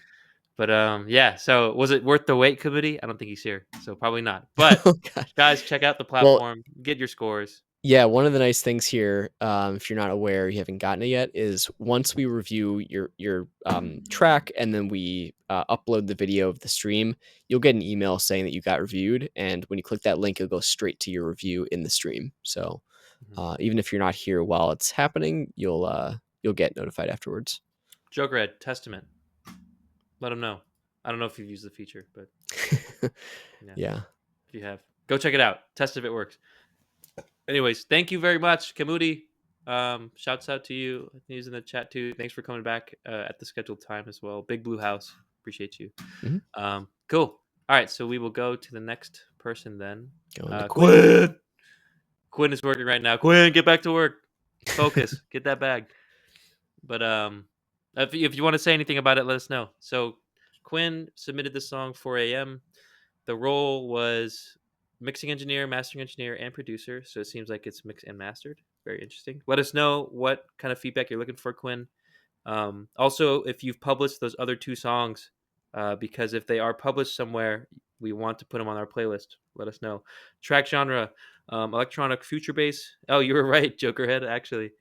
But yeah. So was it worth the wait, committee? I don't think he's here, so probably not. But Oh god. guys, check out the Well, platform. Get your scores. yeah, one of the nice things here, if you're not aware, you haven't gotten it yet, is once we review your track and then we upload the video of the stream, you'll get an email saying that you got reviewed, and when you click that link, it'll go straight to your review in the stream. So Mhm. even if you're not here while it's happening, you'll get notified afterwards. Jokerhead Testament. Let them know. I don't know if you've used the feature, but yeah, Yeah. if you have, go check it out. Test if it works. Anyways, thank you very much, Kamudi. Shouts out to you. He's in the chat too. Thanks for coming back at the scheduled time as well. Big Blue House, appreciate you. Mhm. Cool. All right, so we will go to the next person then. Going to Quinn. Quinn. Quinn is working right now. Quinn, get back to work. Focus. Get that bag. But if you want to say anything about it, let us know. So Quinn submitted the song 4 a.m. The role was mixing engineer, mastering engineer, and producer. So it seems like it's mixed and mastered. Very interesting. Let us know what kind of feedback you're looking for, Quinn. Also, if you've published those other two songs, because if they are published somewhere, we want to put them on our playlist. Let us know. Track genre, electronic future bass. Oh, you were right, Jokerhead. Actually,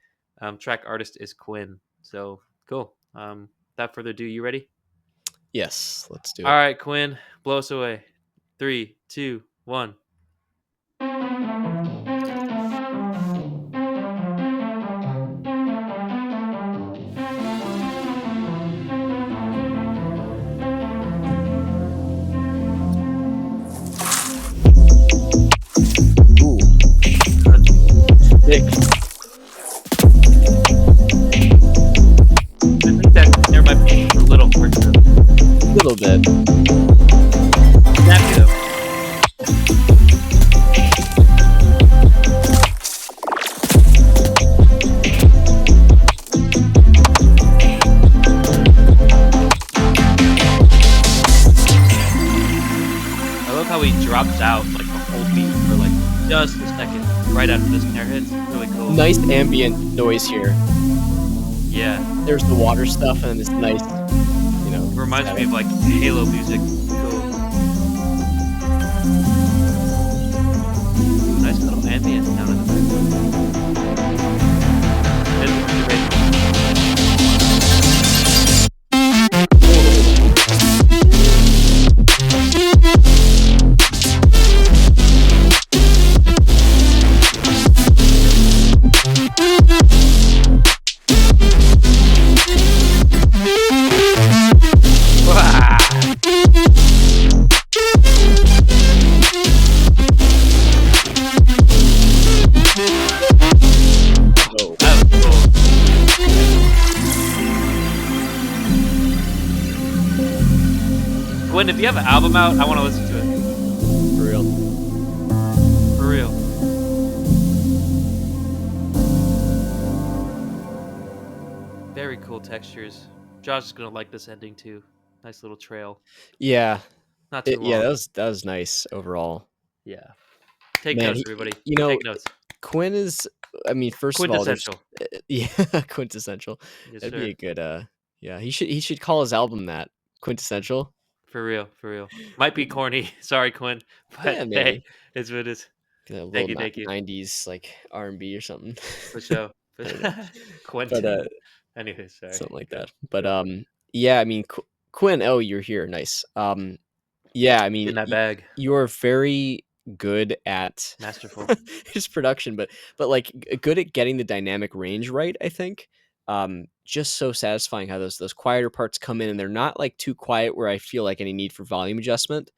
track artist is Quinn. So cool. Without further ado, you ready? Yes, let's do All it. right, Quinn, blow us away. Three, two, one. Ooh, sick. I think that there might be a little more to it. A little bit. Snappy though. I love how he drops out like the whole beat for like just a second right after the snare hits. Really cool. Nice ambient noise here. Yeah, There's the water stuff and this nice, reminds me static. of like Halo music. Cool. Ooh, nice little ambient down in the background. It's pretty amazing. Whoa. Wah! Oh, Whoa. that was cool. Gwen, if you have an album out, I want to listen to it. For real. For real. Very cool textures. Josh is gonna like this ending too. Nice little trail. Yeah. Not too Yeah, long. that was nice overall. Yeah. Take Man, notes, everybody. you Take notes. Quinn is, I mean, first of all, there's Quintessential. yeah, quintessential. Yes, That'd be sir. a good yeah, he should call his album that. Quintessential. For real. For real. Might be corny. Sorry, Quinn. But Yeah, hey, maybe. it's what it is. A Thank little you. Thank you. 90s like R&B or something. For sure. I don't know. But Quentin. Anyways, sorry. something like Go. that. But Go. yeah, I mean, Quinn, oh, you're here. Nice. Yeah, I mean, In that bag. you're very good at Masterful. his production, but like good at getting the dynamic range right, I think. Just so satisfying how those quieter parts come in and they're not like too quiet where I feel like any need for volume adjustment.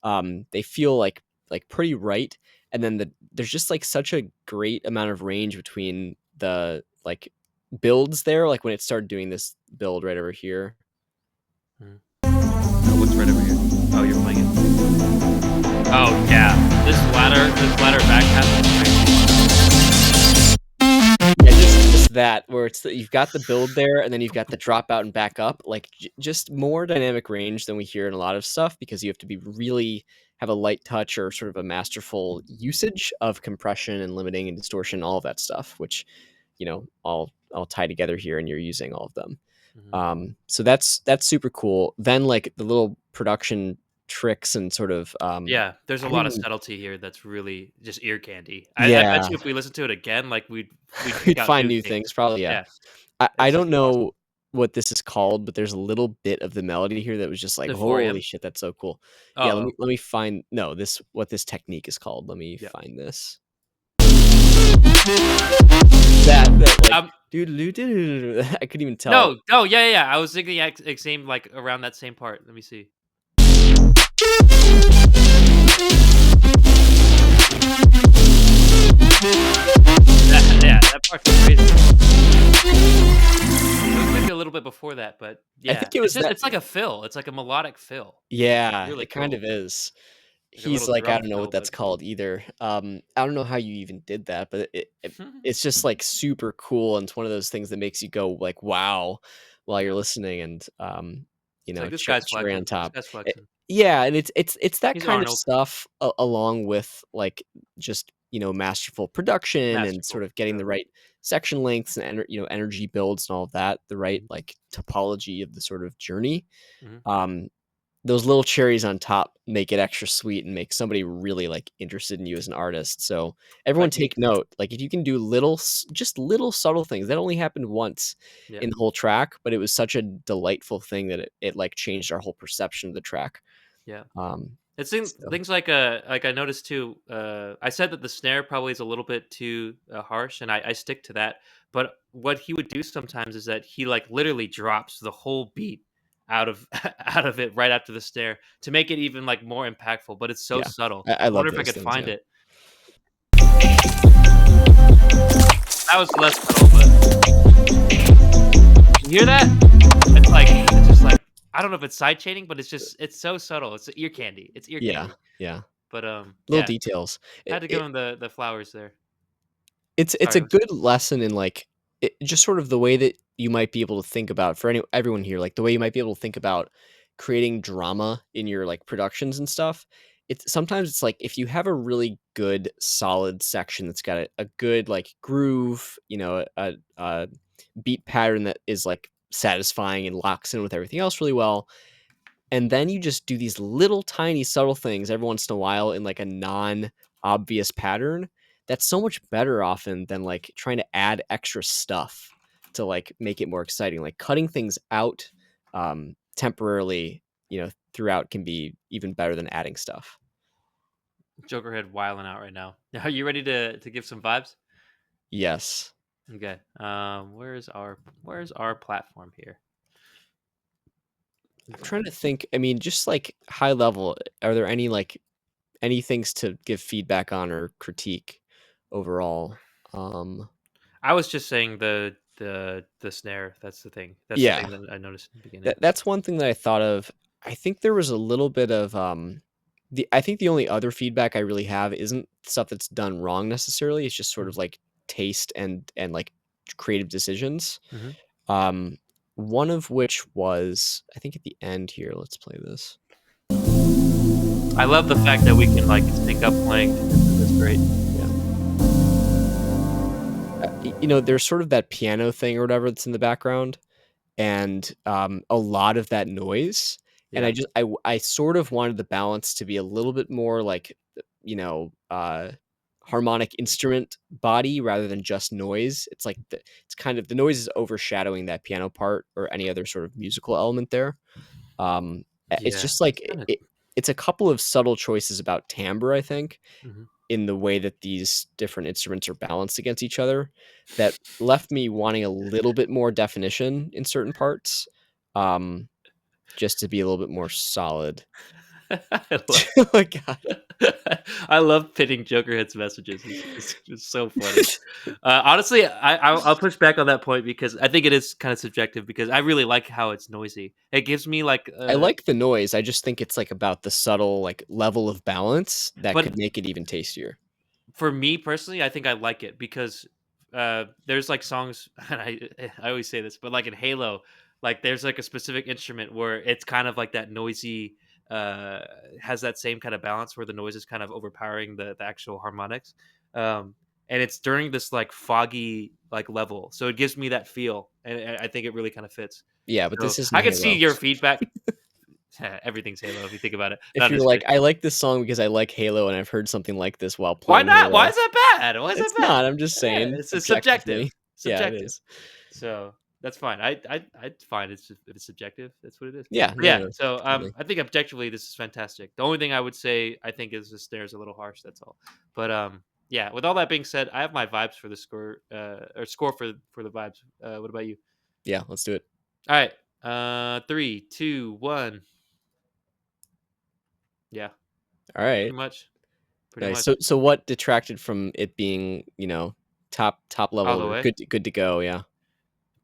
They feel like pretty right, and then there's just like such a great amount of range between the like builds there. Like when it started doing this build right over here. Mhm. Oh, what's right over here? Oh, you're playing it. Oh yeah. This ladder back half is crazy. Yeah, just that where you've got the build there, and then you've got the drop out and back up, like just more dynamic range than we hear in a lot of stuff because you have to be really have a light touch or sort of a masterful usage of compression and limiting and distortion, all of that stuff, which all tie together here, and you're using all of them. Mhm. So that's super cool. Then like the little production tricks and sort of Yeah, there's a I don't lot of even subtlety here that's really just ear candy. I bet yeah you if we listen to it again, like, we'd pick we'd out find new new things. things probably. Yeah. Yeah, I it's don't just awesome. know what this is called, but there's a little bit of the melody here that was just like, The "Holy 4 AM? shit, that's so cool." Yeah, Uh-oh. let me find no, this what this technique is called. Let me Yep. find this. That like Um, doo I couldn't even tell. no, no, yeah, yeah, yeah, I was thinking same, like, around that same part. Let me see. That yeah, that part's crazy. It was maybe a little bit before that, but I yeah, think it was that it's like a fill, it's like a melodic fill. It's yeah, really it kind cool. of is. Like a He's little like, I drum don't know what fill, that's but cool. called either. I don't know how you even did that, but it's just like super cool, and it's one of those things that makes you go like, "Wow," while you're Yeah. listening, and It's like, "This guy's cherry on flexing. This top. guy's Eh, flexing. yeah, and it's that He's kind of Arnold." stuff along with like just masterful production and sort Masterful, of for getting sure. the right section lengths and energy builds and all of that, the right Mhm, like topology of the sort of journey. mhm. Um, those little cherries on top make it extra sweet and make somebody really like interested in you as an artist. So everyone Like me. take note. Like if you can do little, just little subtle things that only happened once Yeah, in the whole track, but it was such a delightful thing that it like changed our whole perception of the track. yeah. Um, It's so things like I noticed too, I said that the snare probably is a little bit too, harsh, and I stick to that, but what he would do sometimes is that he, like, literally drops the whole beat out of out of it right after the snare to make it even, like, more impactful, but it's so yeah, subtle. I I wonder love if I those could things. find Yeah, it. That was less subtle, but you hear that? It's just like I don't know if it's side chaining, but it's so subtle. It's ear candy. It's ear yeah, candy. yeah. But, Little yeah, details. had to give him the flowers there. It's a Sorry, good lesson in, like, just sort of the way that you might be able to think about for everyone here, like, the way you might be able to think about creating drama in your, like, productions and stuff. It's like, if you have a really good solid section that's got a good, like, groove, beat pattern that is like satisfying and locks in with everything else really well. And then you just do these little tiny subtle things every once in a while in like a non-obvious pattern. That's so much better often than like trying to add extra stuff to like make it more exciting. Like cutting things out temporarily, throughout can be even better than adding stuff. Jokerhead wilding out right now. Are you ready to give some vibes? Yes. Okay. Where's our platform here? I'm trying to think. I mean, just like high level, are there any things to give feedback on or critique overall? I was just saying the snare. That's the thing. That's the thing Yeah, that I noticed in the beginning. that's one thing that I thought of. I think there was a little bit of I think the only other feedback I really have isn't stuff that's done wrong necessarily. It's just sort Mhm, of like taste and like creative decisions. mhm. Um, one of which was I think at the end here. Let's play this. I love the fact that we can like sync up playing. That's great. Yeah. There's sort of that piano thing or whatever that's in the background, and a lot of that noise. And Yeah, I sort of wanted the balance to be a little bit more like, harmonic instrument body rather than just noise. It's like it's kind of the noise is overshadowing that piano part or any other sort of musical element there. It's yeah. just It's like kind of. it's a couple of subtle choices about timbre, I think, Mhm. in the way that these different instruments are balanced against each other that left me wanting a little bit more definition in certain parts, um, just to be a little bit more solid. I love. Oh my god. I love pitting Jokerhead's messages. It's so funny. Honestly, I'll push back on that point because I think it is kind of subjective because I really like how it's noisy. It gives me like, I like the noise, I just think it's, like, about the subtle, like, level of balance that could but make it even tastier. for me personally, I think I like it because there's like songs, and I always say this, but like in Halo, like there's like a specific instrument where it's kind of like that noisy, uh, has that same kind of balance where the noise is kind of overpowering the actual harmonics, and it's during this like foggy like level, so it gives me that feel, and I think it really kind of fits. Yeah, but So this isn't I could see Halo. your feedback. Everything's Halo if you think about it. If Not you're this like, great. "I like this song because I like Halo and I've heard something like this while Why playing not? Why is Halo." that bad? Why is that It's bad? not, I'm just Yeah, saying it's subjective. objectively. Yeah, it Subjective. is. So that's fine. I fine. It's just if it's subjective, that's what it is. Yeah, But no, yeah. no, So totally. I think objectively this is fantastic. The only thing I would say I think is the snare's a little harsh. That's all. But yeah. With all that being said, I have my vibes for the score or score for the vibes. What about you? Yeah, let's do it. All right. 3, 2, 1. Yeah. Alright. Pretty much. Pretty Nice. much. So what detracted from it being, top All level the or way. good to go, yeah.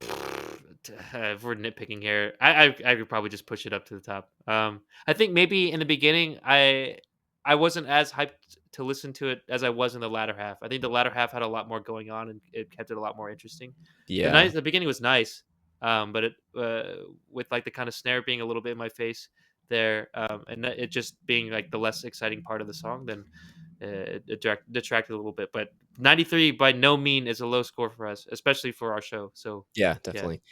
If we're nitpicking here, I could probably just push it up to the top. I think maybe in the beginning, I wasn't as hyped to listen to it as I was in the latter half. I think the latter half had a lot more going on, and it kept it a lot more interesting. Yeah. The beginning was nice, but it with like the kind of snare being a little bit in my face there, and it just being like the less exciting part of the song, then it detracted a little bit. But 93 by no mean is a low score for us, especially for our show. So Yeah, yeah. definitely.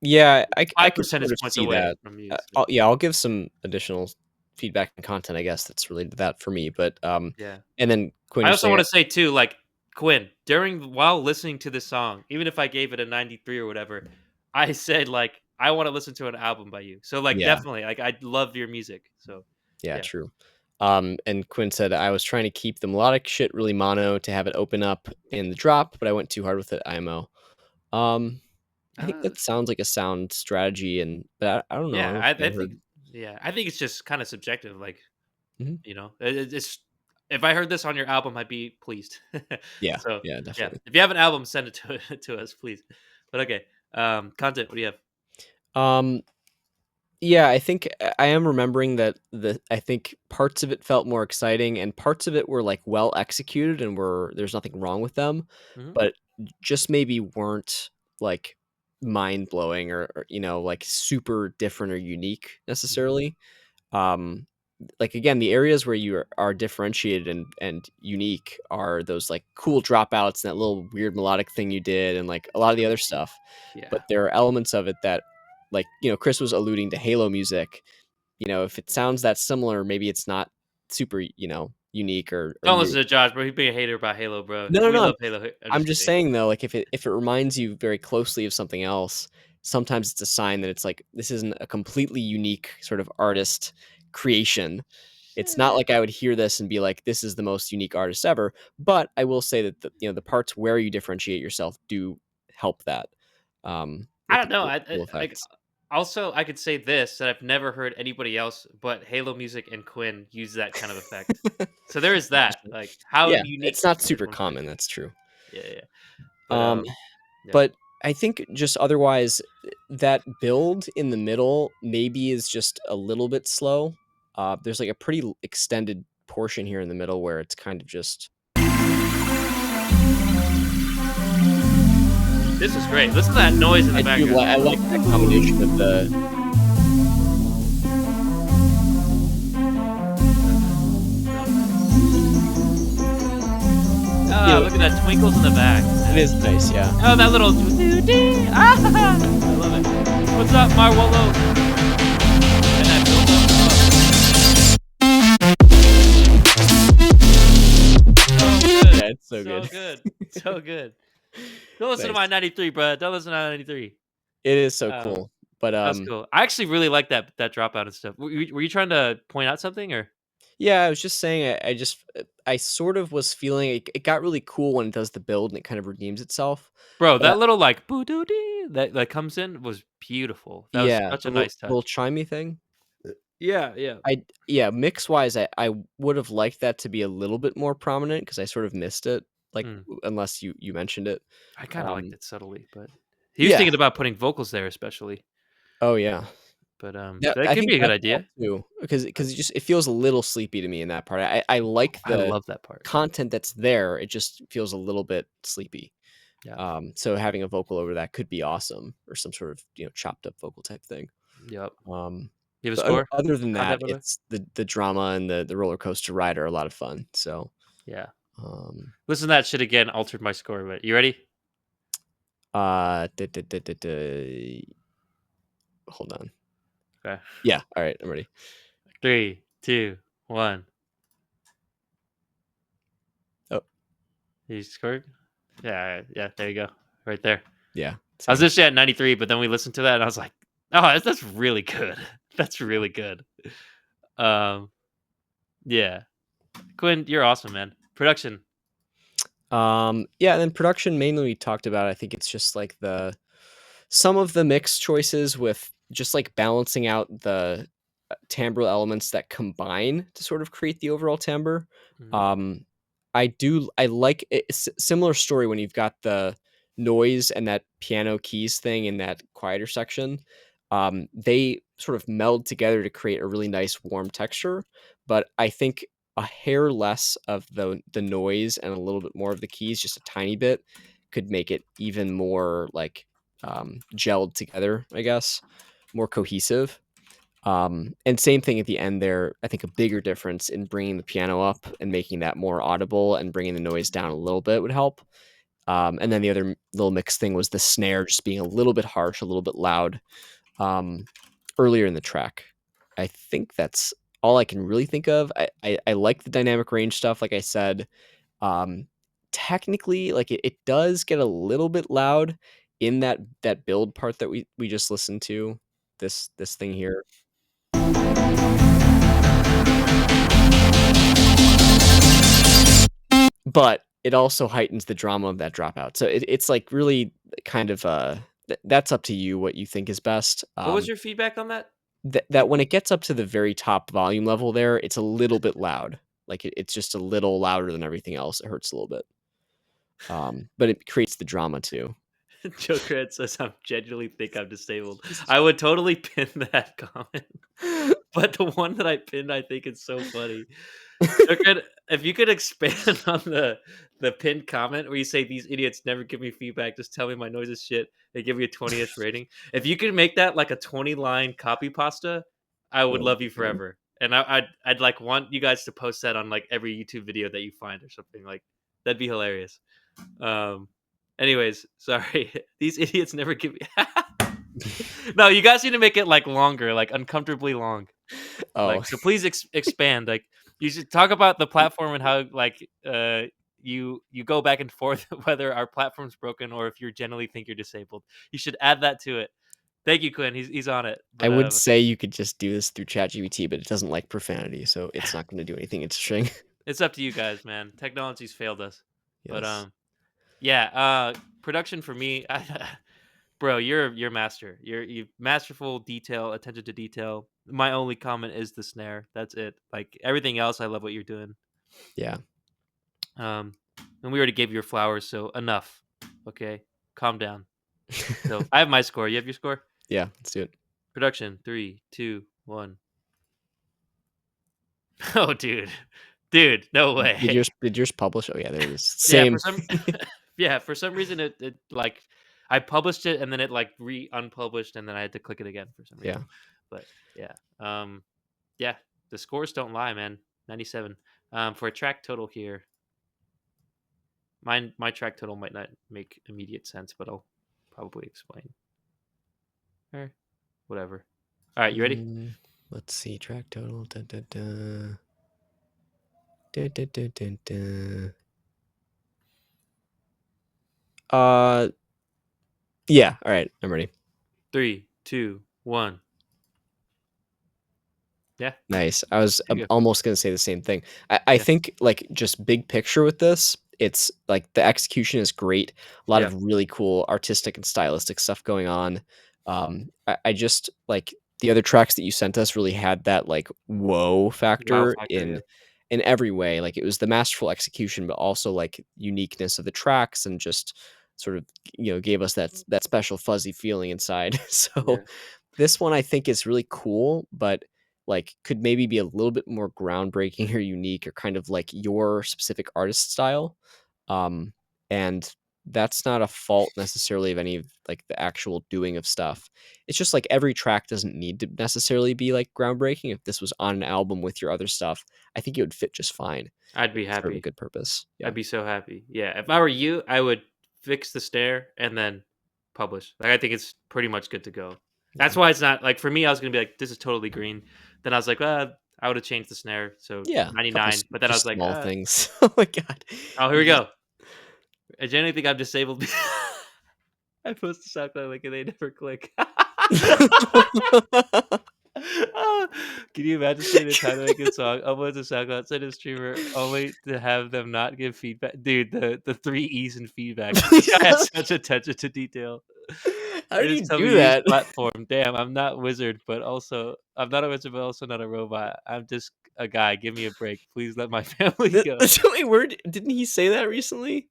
Yeah, I Five could sort percentage of points see away that. from you, so I'll give some additional feedback and content, I guess, that's related to that for me, but, yeah. and then Quinn, I you're also saying wanna say too, like, Quinn, while listening to this song, even if I gave it a 93 or whatever, I said, like, "I wanna listen to an album by you." So, like, yeah, definitely, like, I love your music, so, yeah, yeah. true. And Quinn said, "I was trying to keep the melodic shit really mono to have it open up in the drop, but I went too hard with it, IMO." Um, I think Uh, that sounds like a sound strategy but I don't know, I yeah, don't think I I think heard. yeah, I think it's just kinda subjective, like, Mhm. it's if I heard this on your album, I'd be pleased. Yeah, So, yeah, yeah, definitely. if you have an album, send it to to us, please. But okay, content, what do you have? Um, yeah, I think I am remembering that I think parts of it felt more exciting and parts of it were, like, well executed and there's nothing wrong with them, Mhm, but just maybe weren't, like, mind-blowing or, like, super different or unique mhm. necessarily. Um, like again, the areas where you are differentiated and unique are those like cool dropouts and that little weird melodic thing you did and like a lot of the So other deep. stuff. Yeah. But there are elements of it that, like, Chris was alluding to Halo music. If it sounds that similar, maybe it's not super, unique or Don't new. listen to Josh, bro. He's being a hater about Halo, bro. No, no, We no. love Halo. I'm I'm just just kidding. saying though, like if it reminds you very closely of something else, sometimes it's a sign that it's like this isn't a completely unique sort of artist creation. It's not like I would hear this and be like, this is the most unique artist ever. But I will say that the parts where you differentiate yourself do help that, I with don't the know. cool Like effects. also I could say this that I've never heard anybody else but Halo Music and Quinn use that kind of effect. So there is that. Interesting. Like how Yeah, it's unique not is super one effect? common. That's true. Yeah, yeah. But Um, yeah. but I think just otherwise, that build in the middle maybe is just a little bit slow. There's like a pretty extended portion here in the middle where it's kind of just. This is great. Listen to that noise in the background. I like that combination of the. So good. So nice. You Ah, know, look at that twinkles in the back. it Man. is nice, yeah. Oh, that little doo-doo-dee. Ah, I love it. What's up, Marwolo? And that build up. Oh, so good. Yeah, it's so So good. good. So good. Don't listen to my Nice. 93, bro. Don't listen to my 93. It is so Um, cool. But, that's cool. I actually really like that dropout and stuff. Were you trying to point out something or? yeah, I was just saying I just I sort of was feeling it got really cool when it does the build and it kind of redeems itself. Bro, But, that little like boo doo dee that comes in was beautiful. That was yeah, such the a nice little touch. chimey thing. Yeah, yeah. Yeah, mix-wise, I would have liked that to be a little bit more prominent because I sort of missed it, like, Mm. unless you mentioned it. I kind of liked Um, it subtly, but he was yeah. thinking about putting vocals there especially. Oh, yeah. But Yeah, that I could think be a good that could help idea. too, But because it feels a little sleepy to me in that part. I like I the love that part. content that's there, it just feels a little bit sleepy. Yeah. So having a vocal over that could be awesome or some sort of, chopped up vocal type thing. Yep. Um, You have a but score? other than that, Content by the way? it's the drama and the roller coaster ride are a lot of fun. So, Yeah. um, Listen to that shit again altered my score, but you ready? da, da, da, da, da, hold on. Okay. Yeah, all right, I'm ready. 3, 2, 1. Oh, You scored? Yeah, yeah, there you go. Right there. yeah, I was same. just at 93, but then we listened to that and I was like, "Oh, that's really good. That's really good." Um, yeah. Quinn, you're awesome, man. Production. Yeah, and then production mainly we talked about. I think it's just like some of the mix choices with just like balancing out the timbral elements that combine to sort of create the overall timbre. Mhm. Um, I like it's similar story when you've got the noise and that piano keys thing in that quieter section. They sort of meld together to create a really nice warm texture, but I think a hair less of the noise and a little bit more of the keys, just a tiny bit, could make it even more like gelled together, I guess, more cohesive. And same thing at the end there. I think a bigger difference in bringing the piano up and making that more audible and bringing the noise down a little bit would help. And then the other little mix thing was the snare just being a little bit harsh, a little bit loud, um, earlier in the track. I think that's all I can really think of. I like the dynamic range stuff, like I said. Um, Technically, like it does get a little bit loud in that build part that we just listened to. This thing here. But it also heightens the drama of that dropout. So it's like really kind of that's up to you what you think is best. What was your feedback on that? That when it gets up to the very top volume level there, it's a little bit loud. Like it's just a little louder than everything else. It hurts a little bit. But it creates the drama too. Jokerhead says I genuinely think I'm disabled. I would totally pin that comment. But the one that I pinned, I think is so funny. Jokerhead, if you could expand on the pinned comment where you say these idiots never give me feedback, just tell me my noise is shit. They give me a 20-ish rating. If you could make that like a 20-line copy pasta, I would Oh love you man. forever. and I'd like want you guys to post that on like every YouTube video that you find or something. Like that'd be hilarious. Um. Anyways, sorry. These idiots never give me. No, you guys need to make it like longer, like uncomfortably long. Oh, Like so, please expand. Like you should talk about the platform and how like you go back and forth whether our platform's broken or if you generally think you're disabled. You should add that to it. Thank you, Quinn. He's on it. I But would say you could just do this through ChatGPT, but it doesn't like profanity, so it's not gonna do anything interesting. it's up to you guys, man. Technology's failed us. But Yes. yeah, production for me, bro, you're master. You masterful detail, attention to detail. My only comment is the snare. That's it. Like everything else, I love what you're doing. Yeah. Um, and we already gave you your flowers, so enough. Okay, calm down. So I have my score. You have your score. Yeah, let's do it. Production. 3, 2, 1. Oh, dude, no Did way. yours publish? Oh, yeah, there it is. Yeah, for Same. some, yeah, for some reason it like I published it and then it like unpublished and then I had to click it again for some Yeah. reason. But yeah, yeah, the scores don't lie, man. 97. For a track total here, my track total might not make immediate sense, but I'll probably explain. Or whatever. All right, you ready? Let's see, track total. Da, da, da. Da, da, da, da, da. Yeah, all right, I'm ready. 3, 2, 1. Yeah, Nice. I was there you go. almost gonna say the same thing. I Yeah, think, like, just big picture with this, it's like the execution is great. A lot yeah. of really cool artistic and stylistic stuff going on. I just like the other tracks that you sent us really had that like whoa Wow factor factor. Yeah, in every way. Like it was the masterful execution, but also like uniqueness of the tracks and just sort of gave us that special fuzzy feeling inside. So yeah. this one I think is really cool, but like could maybe be a little bit more groundbreaking or unique or kind of like your specific artist style. Um, and that's not a fault necessarily of any of like the actual doing of stuff. It's just like every track doesn't need to necessarily be like groundbreaking. If this was on an album with your other stuff, I think it would fit just fine. I'd be It serve a happy. good purpose. Yeah. I'd be so happy. Yeah, if I were you, I would fix the snare and then publish. Like I think it's pretty much good to go. Yeah. That's why it's not like for me. I was gonna be like, this is totally green. Then I was like, I would have changed the snare, so Yeah. A couple 99. But then I was just like, small things. Oh my god. oh, here You we just go. I genuinely think I'm disabled. I post a SoundCloud link and they never click. Ah, can you imagine spending the time to make a song, upload to SoundCloud, send a streamer, only to have them not give feedback? Dude, the three E's in feedback. This guy has such attention to detail. How They did just you tell me do use that? platform. Damn, I'm not wizard, but also I'm not a wizard, but also not a robot. I'm just a guy. Give me a break. Please let my family go. That's the only word. Didn't he say that recently?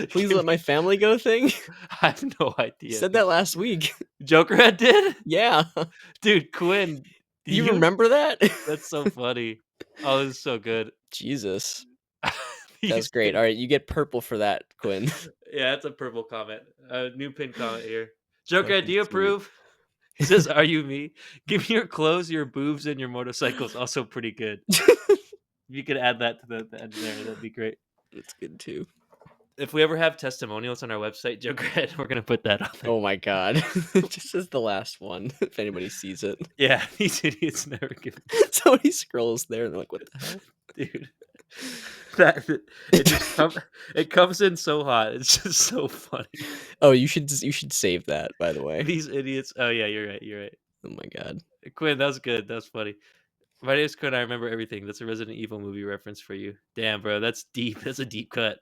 Please Give let me, my family go thing? I have no He idea, said dude. that last week. Jokerhead did? Yeah. Dude, Quinn, You you remember that? that's so funny. Oh, this is so good. Jesus. That's These great. pin Alright, you get purple for that, Quinn. yeah, that's a purple comment. A new pin comment here. Jokerhead, do Fucking you sweet. approve? He says, "Are you me? Give me your clothes, your boobs, and your motorcycles." Also pretty good. If you could add that to the end there, that'd be great. That's good too. If we ever have testimonials on our website, Jokerhead, we're gonna put that on there. Oh my god. Just as the last one, if anybody sees it. Yeah, these idiots never give Somebody scrolls there and they're like, "What the hell?" dude. That it just it comes in so hot. It's just so funny. Oh, you should save that, by the way. These idiots. Oh yeah, you're right. You're right. Oh my god. Quinn, that was good. That was funny. My name is Quinn. I remember everything. That's a Resident Evil movie reference for you. Damn, bro, that's deep. That's a deep cut.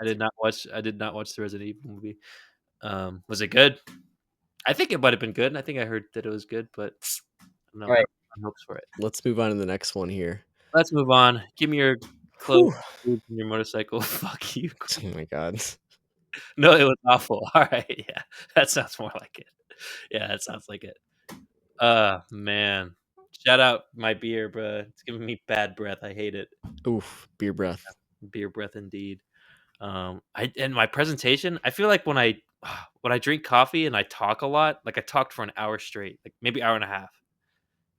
I did not watch. I did not watch the Resident Evil movie. Was it good? I think it might have been good. I think I heard that it was good, but I don't know. I Alright, don't have hopes for it. let's move on to the next one here. Let's move on. Give me your clothes, Whew. boobs, and your motorcycle. Fuck you. Oh my god. No, it was awful. All right, yeah, that sounds more like it. Yeah, that sounds like it. Man. Shout out my beer, bruh. It's giving me bad breath. I hate it. Oof, beer breath. Beer breath indeed. I in my presentation, I feel like when I when I drink coffee and I talk a lot, like I talked for an hour straight, like maybe hour and a half.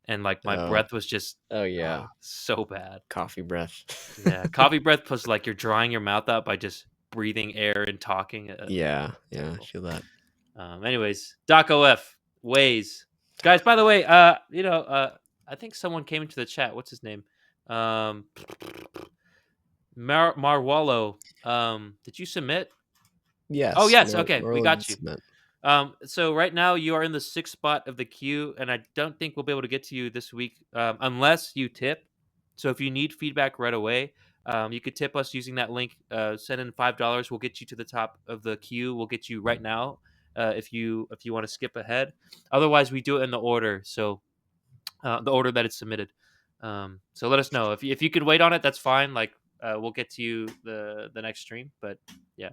and like my Oh, breath was just oh yeah, so bad. coffee breath. Yeah, coffee breath plus like you're drying your mouth out by just breathing air and talking. Yeah, yeah, I Terrible. feel that. Anyways, Doc OF Waze, guys. By the way, I think someone came into the chat. What's his name? Um, Marwallo. Did you submit? Oh Yes, yes. Okay, we Merle did got you. cement. So right now you are in the sixth spot of the queue, and I don't think we'll be able to get to you this week unless you tip. So if you need feedback right away, you could tip us using that link. Send in $5. We'll get you to the top of the queue. We'll get you right now if you want to skip ahead. Otherwise, we do it in the order. So the order that it's submitted. So let us know if you could wait on it. That's fine. Like we'll get to you the next stream. But yeah,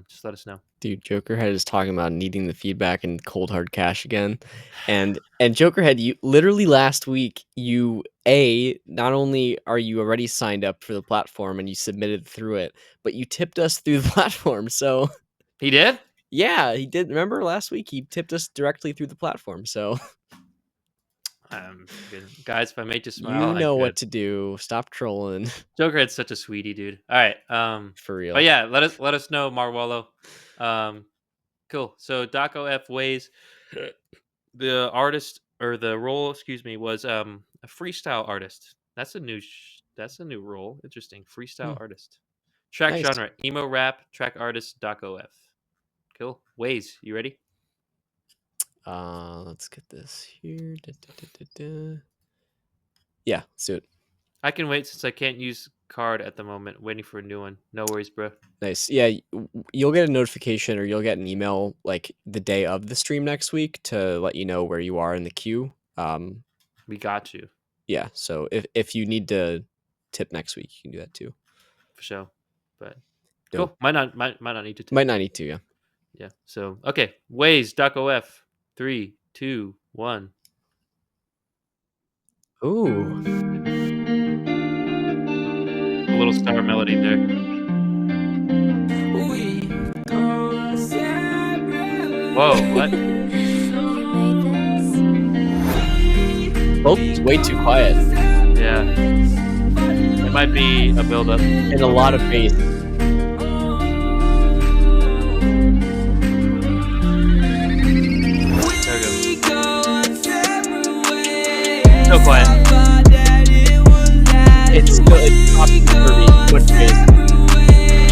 just let us know. Dude, Jokerhead is talking about needing the feedback and cold hard cash again. And Jokerhead, you literally last week not only are you already signed up for the platform and you submitted through it, but you tipped us through the platform. So He did. yeah, he did. Remember last week he tipped us directly through the platform. So Good. Guys, if I made you smile, you I'm know good. what to do. Stop trolling. Jokerhead's such a sweetie, dude. All right. For But real. yeah, let us know, Marwallo. Cool. So Daco F Ways, the artist or the role, excuse me, was a freestyle artist. That's a new role. Interesting. Hmm, Freestyle artist. Track nice. genre: emo rap. Track artist: Daco F. Cool. Ways, you ready? Let's get this here. Yeah, let's do it. I can wait since I can't use card at the moment. Waiting for a new one. No worries, bro. Nice. Yeah, you'll get a notification or you'll get an email like the day of the stream next week to let you know where you are in the queue. We got you Yeah, so if you need to tip next week, you can do that too. for sure. But Dope. cool. Might not need to tip. Might not need to, yeah. Yeah. So okay. Ways DocOF. 3, 2, 1. Ooh. A little star melody there. Whoa, what? You made this? Both is way too quiet Yeah. It might be a build up. and a lot of bass. There we go. So quiet. It's popping for me. Too much bass.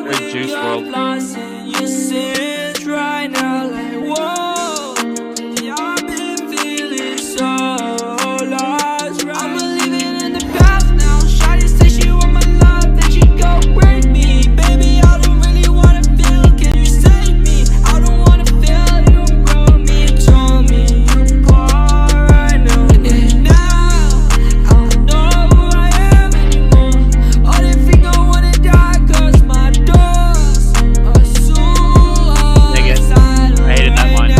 Good Juice World. Dang it. I hated that line.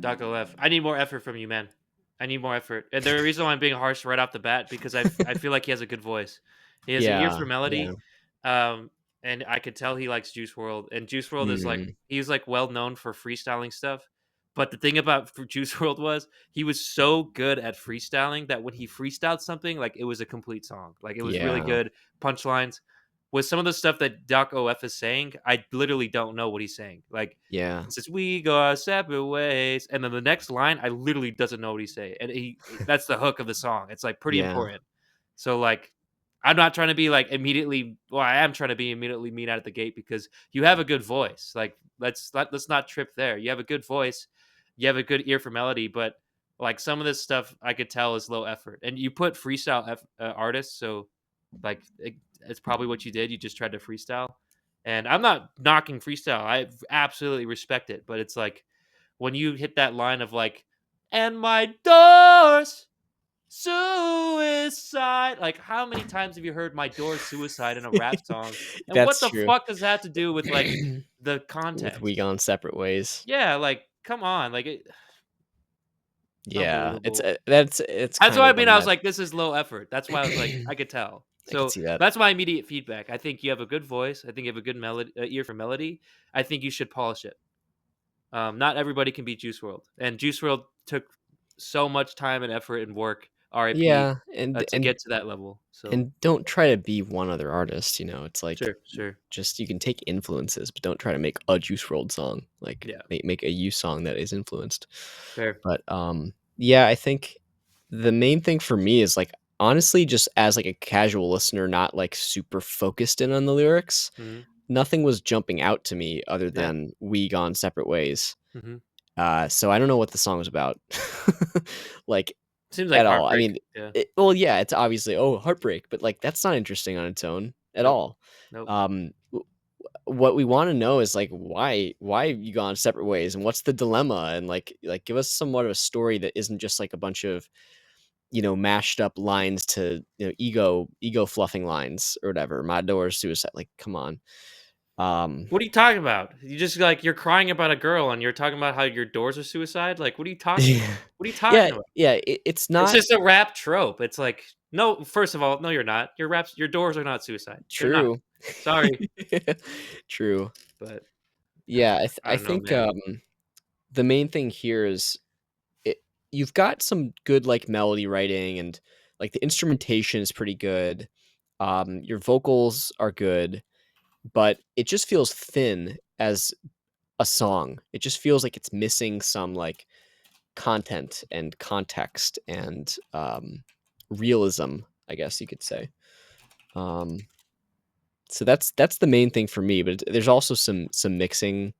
DocOF. I need more effort from you, man. I need more effort. And the reason why I'm being harsh right off the bat because I feel like he has a good voice. He has an ear Yeah, for yeah. melody, and I could tell he likes Juice World. And Juice World is like Mhm. he's like well known for freestyling stuff. But the thing about Juice World was he was so good at freestyling that when he freestyled something, like it was a complete song. Like it was really Yeah. good punchlines. with some of the stuff that Doc OF is saying, I literally don't know what he's saying. Like, Yeah. it says, "We go our separate ways," and then the next line, I literally doesn't know what he's saying, and that's the hook of the song. It's, like, pretty Yeah. important. So, like, I'm not trying to be, like, immediately well, I am trying to be immediately mean out of the gate because you have a good voice. Like, let's not trip there. You have a good voice, you have a good ear for melody, but, like, some of this stuff I could tell is low effort, and you put freestyle artists, so, like, it's probably what you did. You just tried to freestyle, and I'm not knocking freestyle. I absolutely respect it, but it's like when you hit that line of like, "And my doors suicide." Like, how many times have you heard "My door's suicide" in a rap song? And what That's the true. fuck does that have to do with like the With We context? Gone Separate Ways. Yeah, like come on, like Yeah, unbelievable. it's That's kind what I of mean. I was unmatched. like, this is low effort. That's why I was like, I could tell. I could So see that. that's my immediate feedback. I think you have a good voice. I think you have a good melody, ear for melody. I think you should polish it. Not everybody can be Juice World, and Juice World took so much time and effort and work. RIP Yeah, and to get to that level. So don't try to be one other artist, it's like, sure, sure, just you can take influences, but don't try to make a Juice WRLD song, like, yeah, make a you song that is influenced. fair. But, yeah, I think the main thing for me is, like, honestly, just as, like, a casual listener, not, like, super focused in on the lyrics, Hmm. nothing was jumping out to me other Yeah. than "We Gone Separate Ways." Hmm. So I don't know what the song was about, like, Seems like at all. I heartbreak. mean, Yeah. well, yeah, it's obviously, "Oh, heartbreak," but, like, that's not interesting on its own at Nope. all. Nope. W what we wanna know is, like, why have you gone separate ways, and what's the dilemma, and, give us somewhat of a story that isn't just, like, a bunch of, mashed up lines to, ego fluffing lines or whatever. "My door is suicide," like, come on. Um, What are you talking about? You just like you're crying about a girl, and you're talking about how your doors are suicide. Like, what are you talking about? yeah. What are you Yeah, talking about? yeah, it's It's not just a rap trope. It's like, no, first of all, no, you're not. Your doors are not suicide. They're not. true. Sorry, True. but Yeah, I I don't know, think, man. the main thing here is it you've got some good, like, melody writing, and, like, the instrumentation is pretty good. Your vocals are good, but it just feels thin as a song. It just feels like it's missing some, like, content and context and, realism, I guess you could say. Um, so that's the main thing for me, but there's also some mixing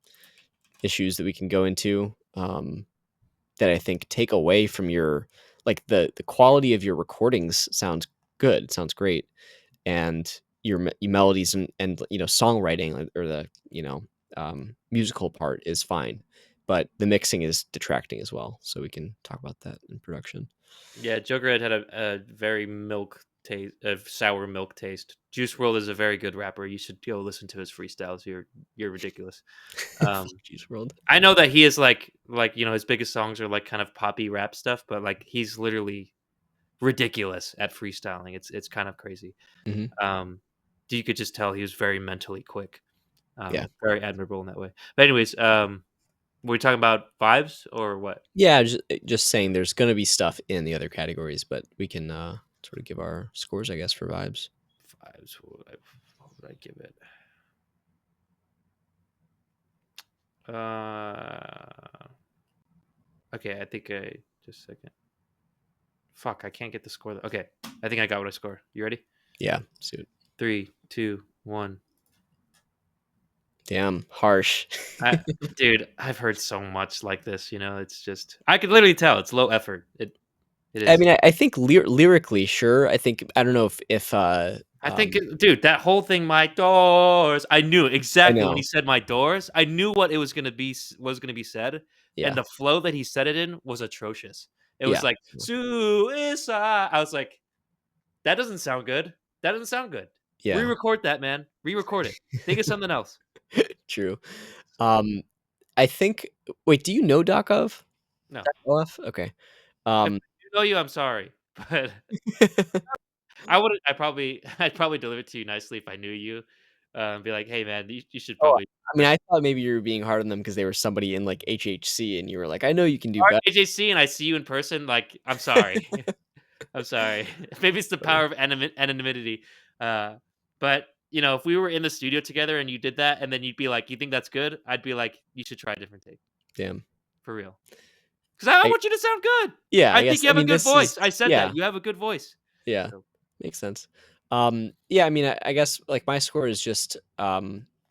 issues that we can go into, that I think take away from your, like, the quality of your recordings sounds good, it sounds great, and your melodies and, songwriting, or the, musical part is fine, but the mixing is detracting as well, so we can talk about that in production. Yeah, Jokerhead had a very milk taste, a sour milk taste. Juice World is a very good rapper. You should go listen to his freestyles. You're ridiculous. Fuck Um, Juice WRLD. I know that he is like his biggest songs are like kind of poppy rap stuff, but like he's literally ridiculous at freestyling. It's kind of crazy. Mhm. Um, you could just tell he was very mentally quick. Yeah. Very admirable in that way. But anyways, were we talking about vibes or what? Yeah, just saying there's gonna be stuff in the other categories, but we can, sort of give our scores, I guess, for vibes. Vibes. What would I give it? Okay, I think I just a second. Fuck, I can't get the score. Okay, I think I got what I score. You ready? Yeah, suit. 3, 2, 1. Damn, harsh. I, dude, I've heard so much like this. It's just I could literally tell it's low effort. It I is. mean, I think lyrically, sure. I don't know if I think, dude, that whole thing, my doors. I knew I exactly when he know. said my doors. I knew what it was gonna be was gonna be said, and Yeah. the flow that he said it in was atrocious. It was Yeah. like suicide. I was like, that doesn't sound good. That doesn't sound good. Yeah. Re-record that, man. Re-record it. Think of something else. True. So Um, I think wait, do you know Doc of? no, Doc OF? Okay. if Um, I do know you, I'm sorry, but I'd probably deliver it to you nicely if I knew you. Be like, hey, man, you should oh, probably. I mean, I thought maybe you were being hard on them because they were somebody in, like, HHC, and you were like, "I know you can do Are better." AJC and I see you in person, like, I'm sorry. I'm sorry. Maybe it's the Funny. power of anonymity. Uh, but if we were in the studio together and you did that, and then you'd be like, "You think that's good?" I'd be like, "You should try a different take Damn. for real." Because I I want you to sound good. Yeah, I I think guess you I have a mean, good this is voice. I said that yeah, you have a good voice. yeah, So, makes sense. Yeah, I mean, I guess, like, my score is just,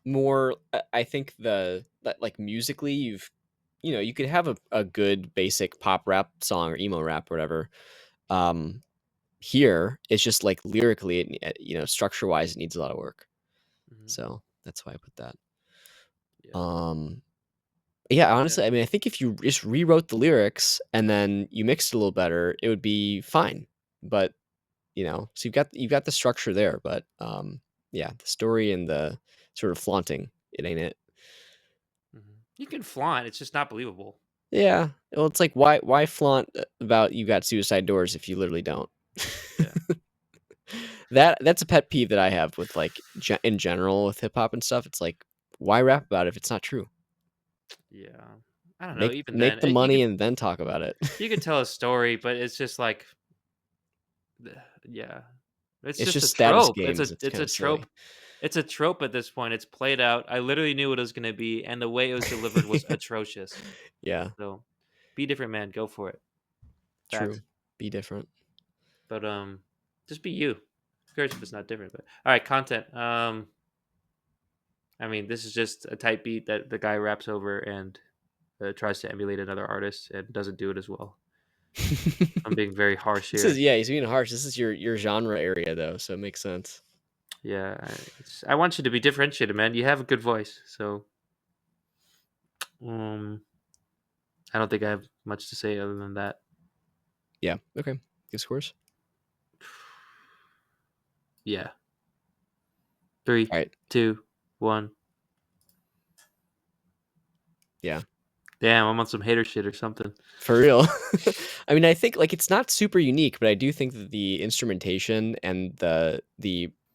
more I think that, like, musically, you could have a good basic pop rap song or emo rap or whatever. Um, Here, it's just, like, lyrically, structure-wise, it needs a lot of work. mhm, So, that's why I put that. yeah, Um, yeah, yeah, honestly, I mean, I think if you just rewrote the lyrics and then you mixed it a little better, it would be fine. But, so you've got the structure there, but, yeah, the story and the sort of flaunting, it ain't it. mhm. You can flaunt. It's just not believable. Yeah, well, it's like, why flaunt about you got suicide doors if you literally don't? Yeah, That's a pet peeve that I have with, like, in general with hip hop and stuff. It's like, why rap about it if it's not true? yeah. I don't know. Make Even make then, the money and then talk about it. you could tell a story, but it's just like, yeah, it's It's just just a status trope. It's games. a It's it's kind a of silly. trope. It's a trope at this point. It's played out. I literally knew what it was gonna be, and the way it was delivered was atrocious. Yeah, So, be different, man. Go for it. true. Facts. Be different. But just be you. Who cares if it's not different? But all right, content. I mean, this is just a type beat that the guy raps over and tries to emulate another artist and doesn't do it as well. I'm being very harsh This is here. yeah, he's being harsh. This is your genre area though, so it makes sense. Yeah, I want you to be differentiated, man. You have a good voice, so um, I don't think I have much to say other than that. Yeah. Okay. Good scores. Yeah, three, All right. 2, 1. Yeah. Damn, I'm on some hater shit or something. For real. I mean, I think like it's not super unique, but I do think that the instrumentation and the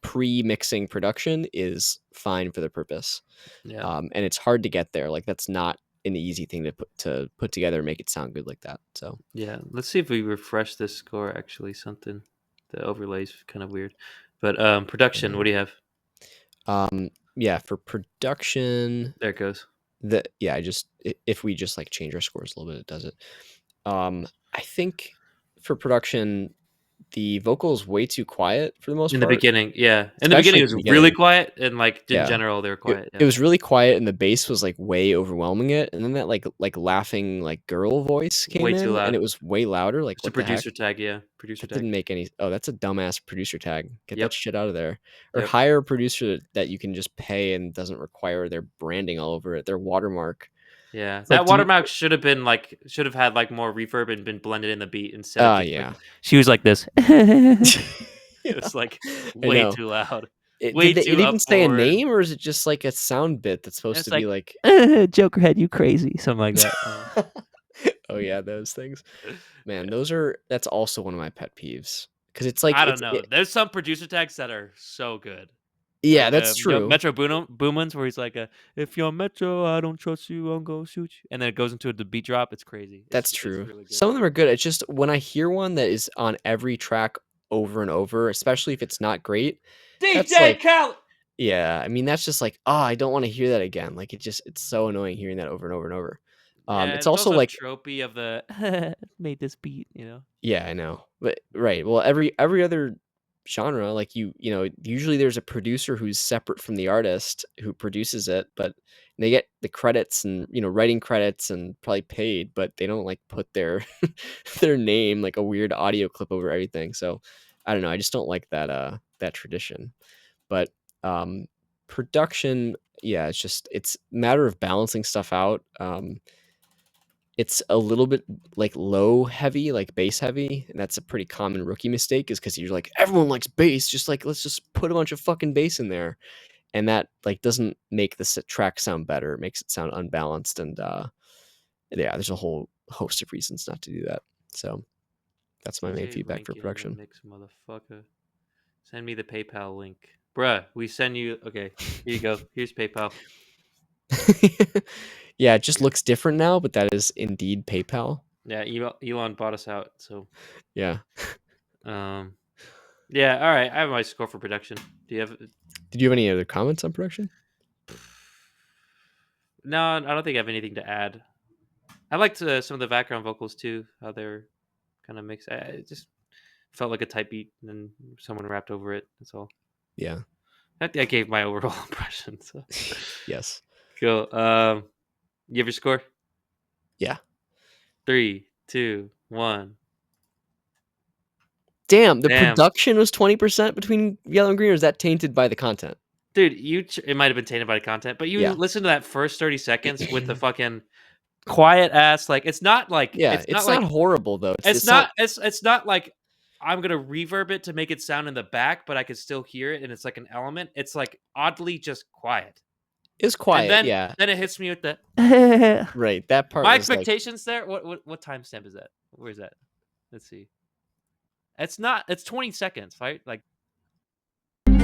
pre-mixing production is fine for the purpose. Yeah, And it's hard to get there. Like that's not an easy thing to put together and make it sound good like that. So yeah. Let's see if we refresh this score. Actually, something the overlay's kind of weird, but production. What okay. do you have? Yeah, for production, There it goes. yeah, if we just like change our scores a little bit, it does it. I think for production, the vocal is way too quiet for the most In the part, beginning, yeah. In the especially beginning, at it the was really beginning. quiet, and like in Yeah. general, they were It quiet. it Yeah, was really quiet and the bass was, like, way overwhelming it, and then that, like, laughing, like, girl voice came way too in, and loud. it was way louder, like, It's a what the heck? producer tag. Yeah, producer That tag. didn't make any oh, that's a dumbass producer tag. Get that Yep, shit out of there. Or yep. hire a producer that you can just pay and doesn't require their branding all over it, their watermark. Yeah, It's like, that do you watermark should have had like more reverb and been blended in the beat instead of just like yeah. she was like this. It Yeah, was like I way know. too loud, Did way it too even up say a forward. name, or is it just, like, a sound bit that's And supposed it's to be like like Jokerhead, you crazy, something like that. Oh, yeah, those things. Man, that's also one of my pet peeves because it's like I don't know. There's some producer tags that are so good. yeah, Like, that's true. Metro Boomins, where he's like, "If you're Metro, I don't trust you. I'm gonna shoot you." And then it goes into the beat drop. It's crazy. That's It's true. really good. Some of them are good. It's just when I hear one that is on every track over and over, especially if it's not great, that's DJ like Khaled. yeah, I mean, that's just like, "Oh, I don't wanna hear that again." Like, it's so annoying hearing that over and over and over. Yeah, It's it's also also like tropey of the made this beat. yeah, I know. But right. Well, every other genre, like usually there's a producer who's separate from the artist who produces it, but they get the credits and writing credits and probably paid, but they don't like put their their name like a weird audio clip over everything. So I don't know. I just don't like that tradition. But um production, yeah, it's a matter of balancing stuff out. It's a little bit, like, low heavy, like, bass heavy, and that's a pretty common rookie mistake is because 'cause you're like, "Everyone likes bass, just, like, let's just put a bunch of fucking bass in there," and that, like, doesn't make the track sound better, it makes it sound unbalanced, and, yeah, there's a whole host of reasons not to do that, so that's my main DJ feedback for Rankin in the production. mix, motherfucker. Send me the PayPal link, bruh. We send you. Okay, here you go. Here's PayPal. Yeah, it just looks different now, but that is indeed PayPal. Yeah, Elon bought us out. So, Yeah. um, yeah. All right, I have my score for production. Do you have? Did you have any other comments on production? No, I don't think I have anything to add. I liked some of the background vocals too, how they're kind of mixed. It just felt like a type beat, and then someone rapped over it. That's all. Yeah. I think I gave my overall impression. So. Yes. Cool. You have your score? Yeah. 3, 2, 1. Damn, the Damn. production was 20% between yellow and green, or is that tainted by the content? Dude, it might have been tainted by the content, but you Yeah. listen to that first 30 seconds with the fucking quiet ass, like it's not like Yeah, it's not horrible though. It's not. it's not like I'm gonna reverb it to make it sound in the back, but I can still hear it, and it's like an element. It's like oddly just quiet, It's and quiet. Yeah. then it hits me with the Right. That part my was like. expectations there. What timestamp is that? Where is that? Let's see. It's not. It's 20 seconds, right? Like before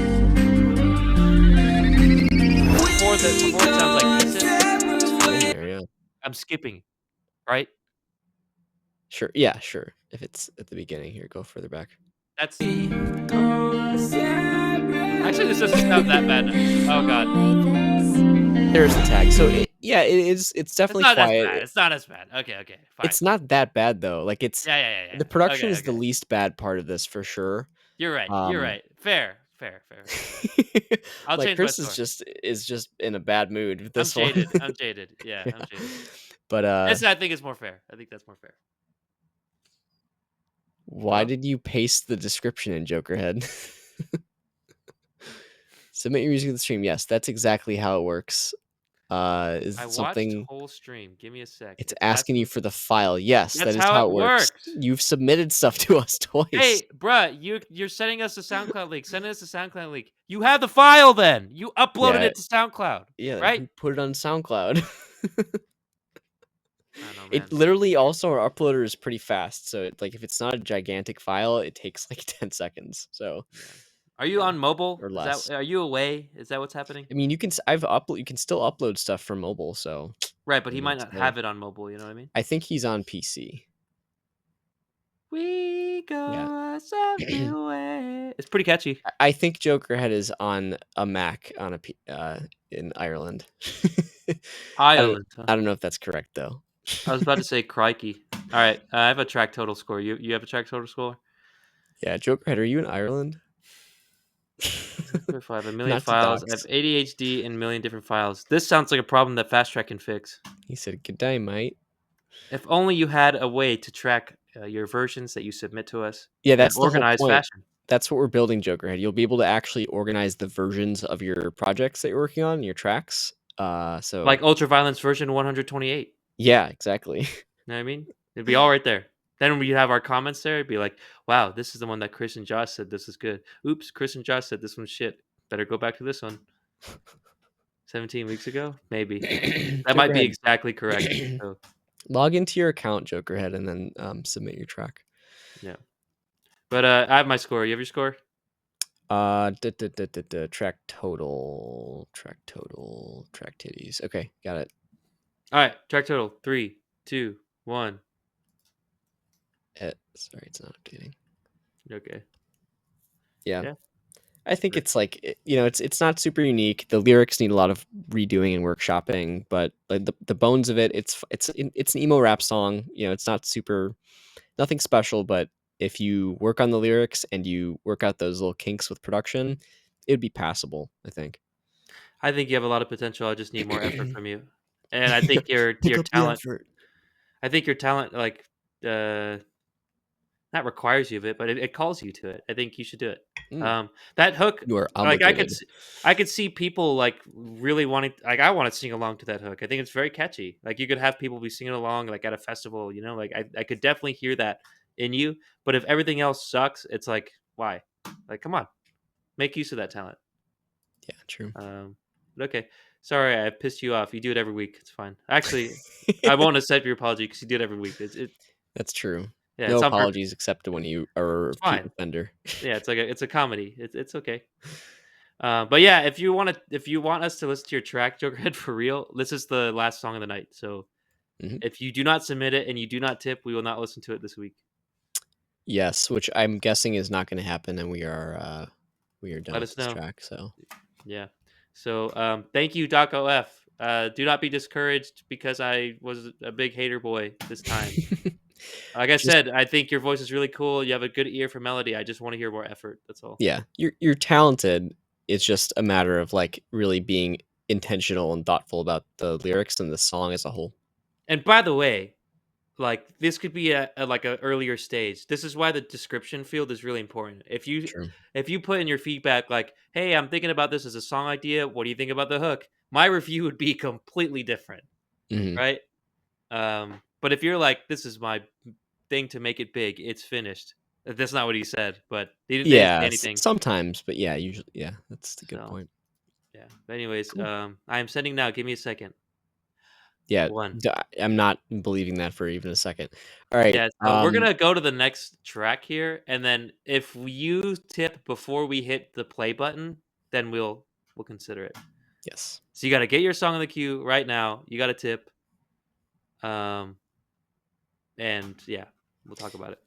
it sounds like decent. Yeah. I'm skipping, right? Sure. Yeah. Sure. If it's at the beginning here, go further back. That's actually this doesn't sound that bad. Oh god, There's the tag. So it is. It's definitely it's not quiet. as bad. It's not as bad. Okay, fine. It's not that bad though. Like it's. Yeah. The production Okay, is the least bad part of this for sure. You're right. You're right. Fair. I'll Like change my Chris score. is just in a bad mood with this I'm jaded. one. I'm jaded. Yeah, I'm jaded. But I think it's more fair. I think that's more fair. why Hello? did you paste the description in Jokerhead? Submit your music to the stream. Yes, that's exactly how it works. Is I it watched something? whole stream. Give me a sec. It's asking you for the file. Yes, that That's is how how it it works. works. You've submitted stuff to us twice. Hey, bruh, you're sending us a SoundCloud link. Send us a SoundCloud link. You have the file then. You uploaded Yeah. it to SoundCloud. Yeah, right? who put it on SoundCloud? I don't know, man. It literally also our uploader is pretty fast. So like if it's not a gigantic file, it takes like 10 seconds. So Yeah. Are you on mobile? or less. Are you away? Is that what's happening? I mean, you can you can still upload stuff from mobile. So Right, but he maybe might it's not there. have it on mobile. You know what I mean? I think he's on PC. We go Yeah. us everywhere. It's pretty catchy. I think Jokerhead is on a Mac on in Ireland. Ireland. Huh? I don't know if that's correct though. I was about to say crikey. All right, I have a track total score. You have a track total score? Yeah, Jokerhead, are you in Ireland? I have a million Not to files. I dox. have ADHD and a million different files. This sounds like a problem that FastTrack can fix. He said, "Good day, mate." If only you had a way to track your versions that you submit to us. Yeah, that's in the whole organized point. fashion. That's what we're building, Jokerhead. You'll be able to actually organize the versions of your projects that you're working on, your tracks. So Like Ultraviolence version 128. yeah, exactly. You know what I mean? It'd be all right there. Then we'd have our comments there. It'd be like, wow, this is the one that Chris and Josh said this is good. Oops, Chris and Josh said this one's shit. Better go back to this one. 17 weeks ago? Maybe. That might be Jokerhead. exactly correct. So, Log into your account, Jokerhead, and then submit your track. yeah. But I have my score. You have your score? Track total, track titties. Okay, got it. All right, track total. 3, 2, 1. Sorry, it's not updating. Okay. Yeah. I think it's like it's not super unique. The lyrics need a lot of redoing and workshopping, but like the bones of it, it's an emo rap song. It's not super, nothing special. But if you work on the lyrics and you work out those little kinks with production, it'd be passable. I think. I think you have a lot of potential. I just need more effort from you, and I think your talent. I think your talent like not requires you of it, but it calls you to it. I think you should do it. That hook, You are like obligated. I could see people like really wanting, like I want to sing along to that hook. I think it's very catchy. Like you could have people be singing along like at a festival, like I could definitely hear that in you. But if everything else sucks, it's like why? Like come on, make use of that talent. Yeah, true. But okay. Sorry, I pissed you off. You do it every week. It's fine. Actually, I won't accept your apology because you do it every week. That's true. Yeah, No it's on purpose. apologies except when you are a repeat fine. offender. Yeah, it's a comedy. It's okay. But yeah, if you want us to listen to your track, Jokerhead, for real, this is the last song of the night. So if you do not submit it and you do not tip, we will not listen to it this week. Yes, which I'm guessing is not going to happen, and we are done Let with us this know. track. So Yeah. So thank you, Doc OF. Do not be discouraged because I was a big hater boy this time. Like I Just said, I think your voice is really cool. You have a good ear for melody. I just want to hear more effort. That's all. yeah, you're talented. It's just a matter of like really being intentional and thoughtful about the lyrics and the song as a whole. And by the way, like this could be like a earlier stage. This is why the description field is really important. True. If you put in your feedback like, "Hey, I'm thinking about this as a song idea. What do you think about the hook?" My review would be completely different, Hmm. right? But if you're like, "This is my thing to make it big. It's finished." That's not what he said, but they didn't say Yeah, anything. sometimes, but yeah, usually, yeah, that's the good So point. yeah. But anyways, Cool. I am sending now. Give me a second. Yeah, One. I'm not believing that for even a second. All right. Yeah, so we're gonna go to the next track here, and then if you tip before we hit the play button, then we'll consider it. Yes. So you got to get your song in the queue right now. You got to tip, um, and yeah, we'll talk about it.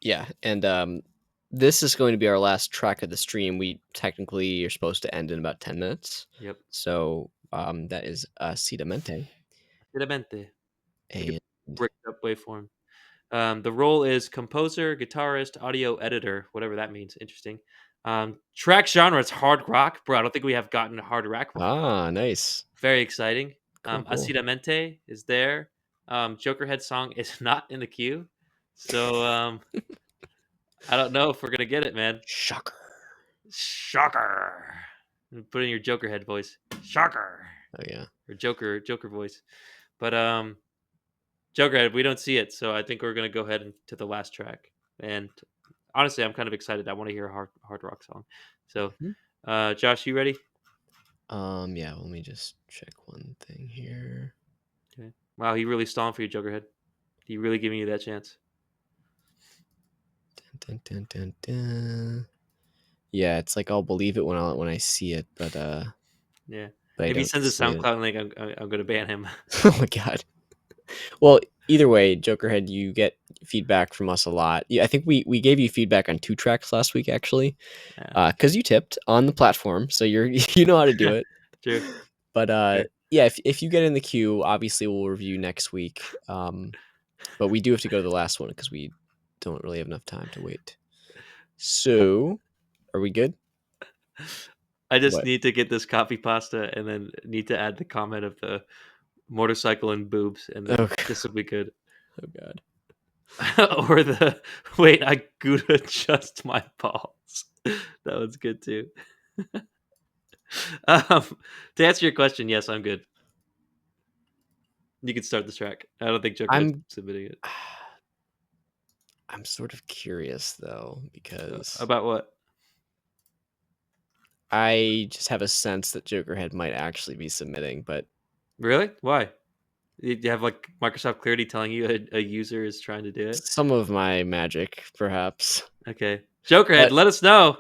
Yeah, and this is going to be our last track of the stream. We technically are supposed to end in about 10 minutes. Yep. So that is Sidamente. Finalmente. Take a And break up waveform. The role is composer, guitarist, audio editor, whatever that means. Interesting. Track genre is hard rock, bro. I don't think we have gotten hard rock before. nice. Very exciting. Cool, cool. Acidamente is there. Jokerhead song is not in the queue. So I don't know if we're gonna get it, man. Shocker. Shocker. Put in your Jokerhead voice. Shocker. Oh yeah. Or Joker voice. But Jokerhead, we don't see it, so I think we're gonna go ahead and to the last track. And honestly, I'm kind of excited. I want to hear a hard rock song. So Mhm. Josh, you ready? Yeah, let me just check one thing here. Okay. Wow, he really stalling for you, Jokerhead. He really giving you that chance. Dun, dun, dun, dun. Yeah, it's like I'll believe it when I see it, Yeah. but I If he don't sends a see it. SoundCloud link, I'm gonna ban him. Oh my god. Well, either way, Jokerhead, you get feedback from us a lot. Yeah, I think we gave you feedback on 2 tracks last week actually, Yeah. because you tipped on the platform, so you're you know how to do it. True. But Fair. yeah, if you get in the queue, obviously we'll review next week. But we do have to go to the last one because we don't really have enough time to wait. So, are we good? I just What? need to get this coffee pasta and then need to add the comment of the motorcycle and boobs, and Oh, then this will be good. oh god. Or the wait, I could adjust my balls. That was good too. um, to answer your question, yes, I'm good. You can start the track. I don't think Jokerhead's I'm submitting it. I'm sort of curious though because About what? I just have a sense that Jokerhead might actually be submitting, but Really? Why? You have like Microsoft Clarity telling you a user is trying to do it? some of my magic, perhaps. Okay. Jokerhead, But let us know.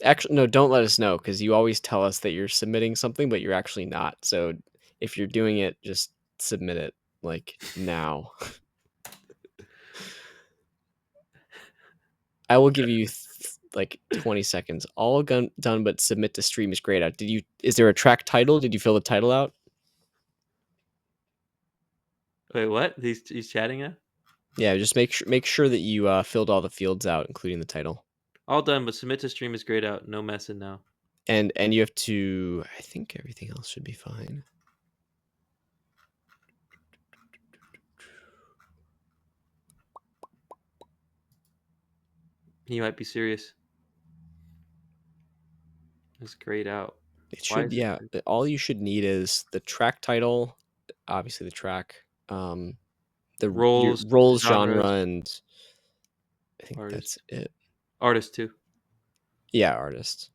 actually, no, don't let us know because you always tell us that you're submitting something, but you're actually not. So if you're doing it, just submit it like now. I will give you like 20 seconds. All done, but submit to stream is grayed out. Did you? Is there a track title? Did you fill the title out? Wait, what? He's chatting now? Yeah, just make sure that you filled all the fields out, including the title. All done, but submit to stream is grayed out. No messing now. And you have to. I think everything else should be fine. He might be serious. It's grayed out. It Why should, is it? yeah. All you should need is the track title, obviously the track, your Roles, roles, genre, genres, and I think that's artist. it. Artist too. Yeah, artist.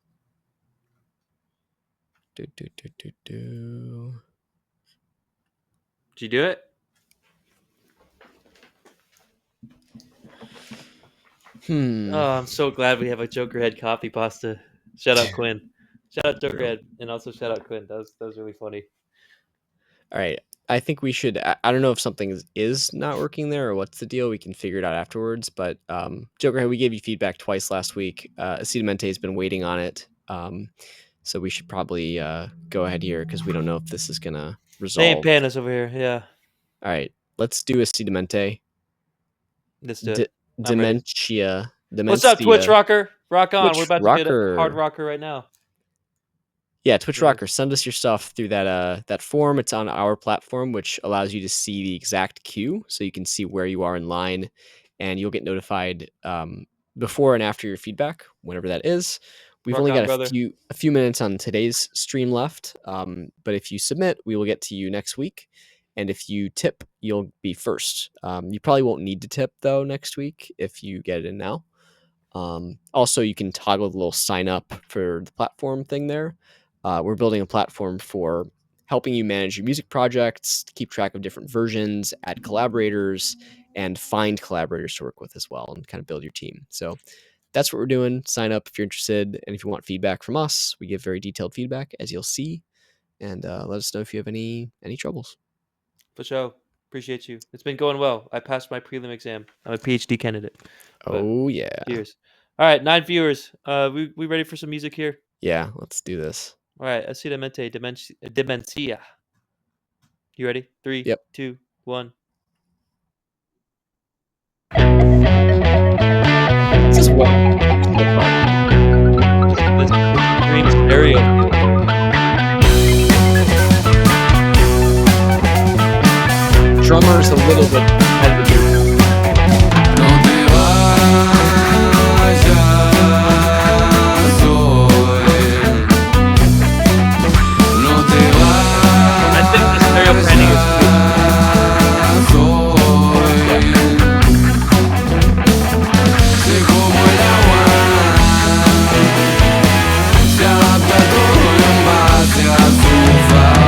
Do do do do do. Did you do it? Hmm. Oh, I'm so glad we have a Jokerhead coffee pasta. Shout out Quinn. Shout out No. Jokerhead, and also shout out Quinn. That was really funny. All right. I think we should. I don't know if something is not working there or what's the deal. We can figure it out afterwards. But Joker, we gave you feedback twice last week. Acidamente has been waiting on it, so we should probably go ahead here because we don't know if this is gonna They ain't resolve. paying us over here. Yeah, All right, let's do Acidamente. let's do it. I'm ready. Dementia. What's up, Twitch Dementia. Rocker? Rock on. We're Twitch about to get a hard Rocker. rocker right now. Yeah, Twitch Ready? Rocker, send us your stuff through that form. It's on our platform, which allows you to see the exact queue, so you can see where you are in line, and you'll get notified before and after your feedback, whenever that is. We've Rock only on, got brother. a few minutes on today's stream left, but if you submit, we will get to you next week, and if you tip, you'll be first. You probably won't need to tip though next week if you get it in now. Also, you can toggle the little sign up for the platform thing there. We're building a platform for helping you manage your music projects, keep track of different versions, add collaborators, and find collaborators to work with as well, and kind of build your team. So that's what we're doing. Sign up if you're interested, and if you want feedback from us, we give very detailed feedback, as you'll see, and let us know if you have any troubles. For sure. Appreciate you. It's been going well. I passed my prelim exam. I'm a PhD candidate. But Oh yeah, cheers. All right, 9 viewers. We ready for some music here? yeah. Let's do this. All right, Acidamente Demencia. You ready? 3, Yep. 2, 1. This is what This extreme stereo field. drummer's a little bit hesitant. No te vayas hoy. No te I think the stereo branding is cool. vayas hoy. Sé como el agua, se adapta todo en base a su favor.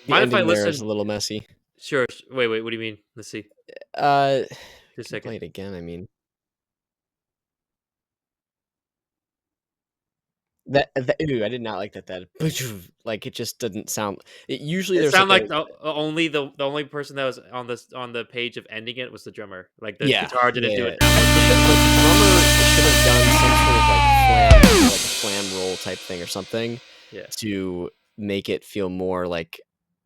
The Mind if I ending there is listen? a little messy. Sure. Wait, wait. What do you mean? Let's see. You Just a can second. play it again. I mean, ooh, I did not like that. That like it just didn't sound. Usually It there's like sounded a like the only person that was on the page of ending it was the drummer. Like the yeah, guitar didn't do yeah. it that much But the drummer should have done some sort of like a flam roll type thing or something Yeah. to make it feel more like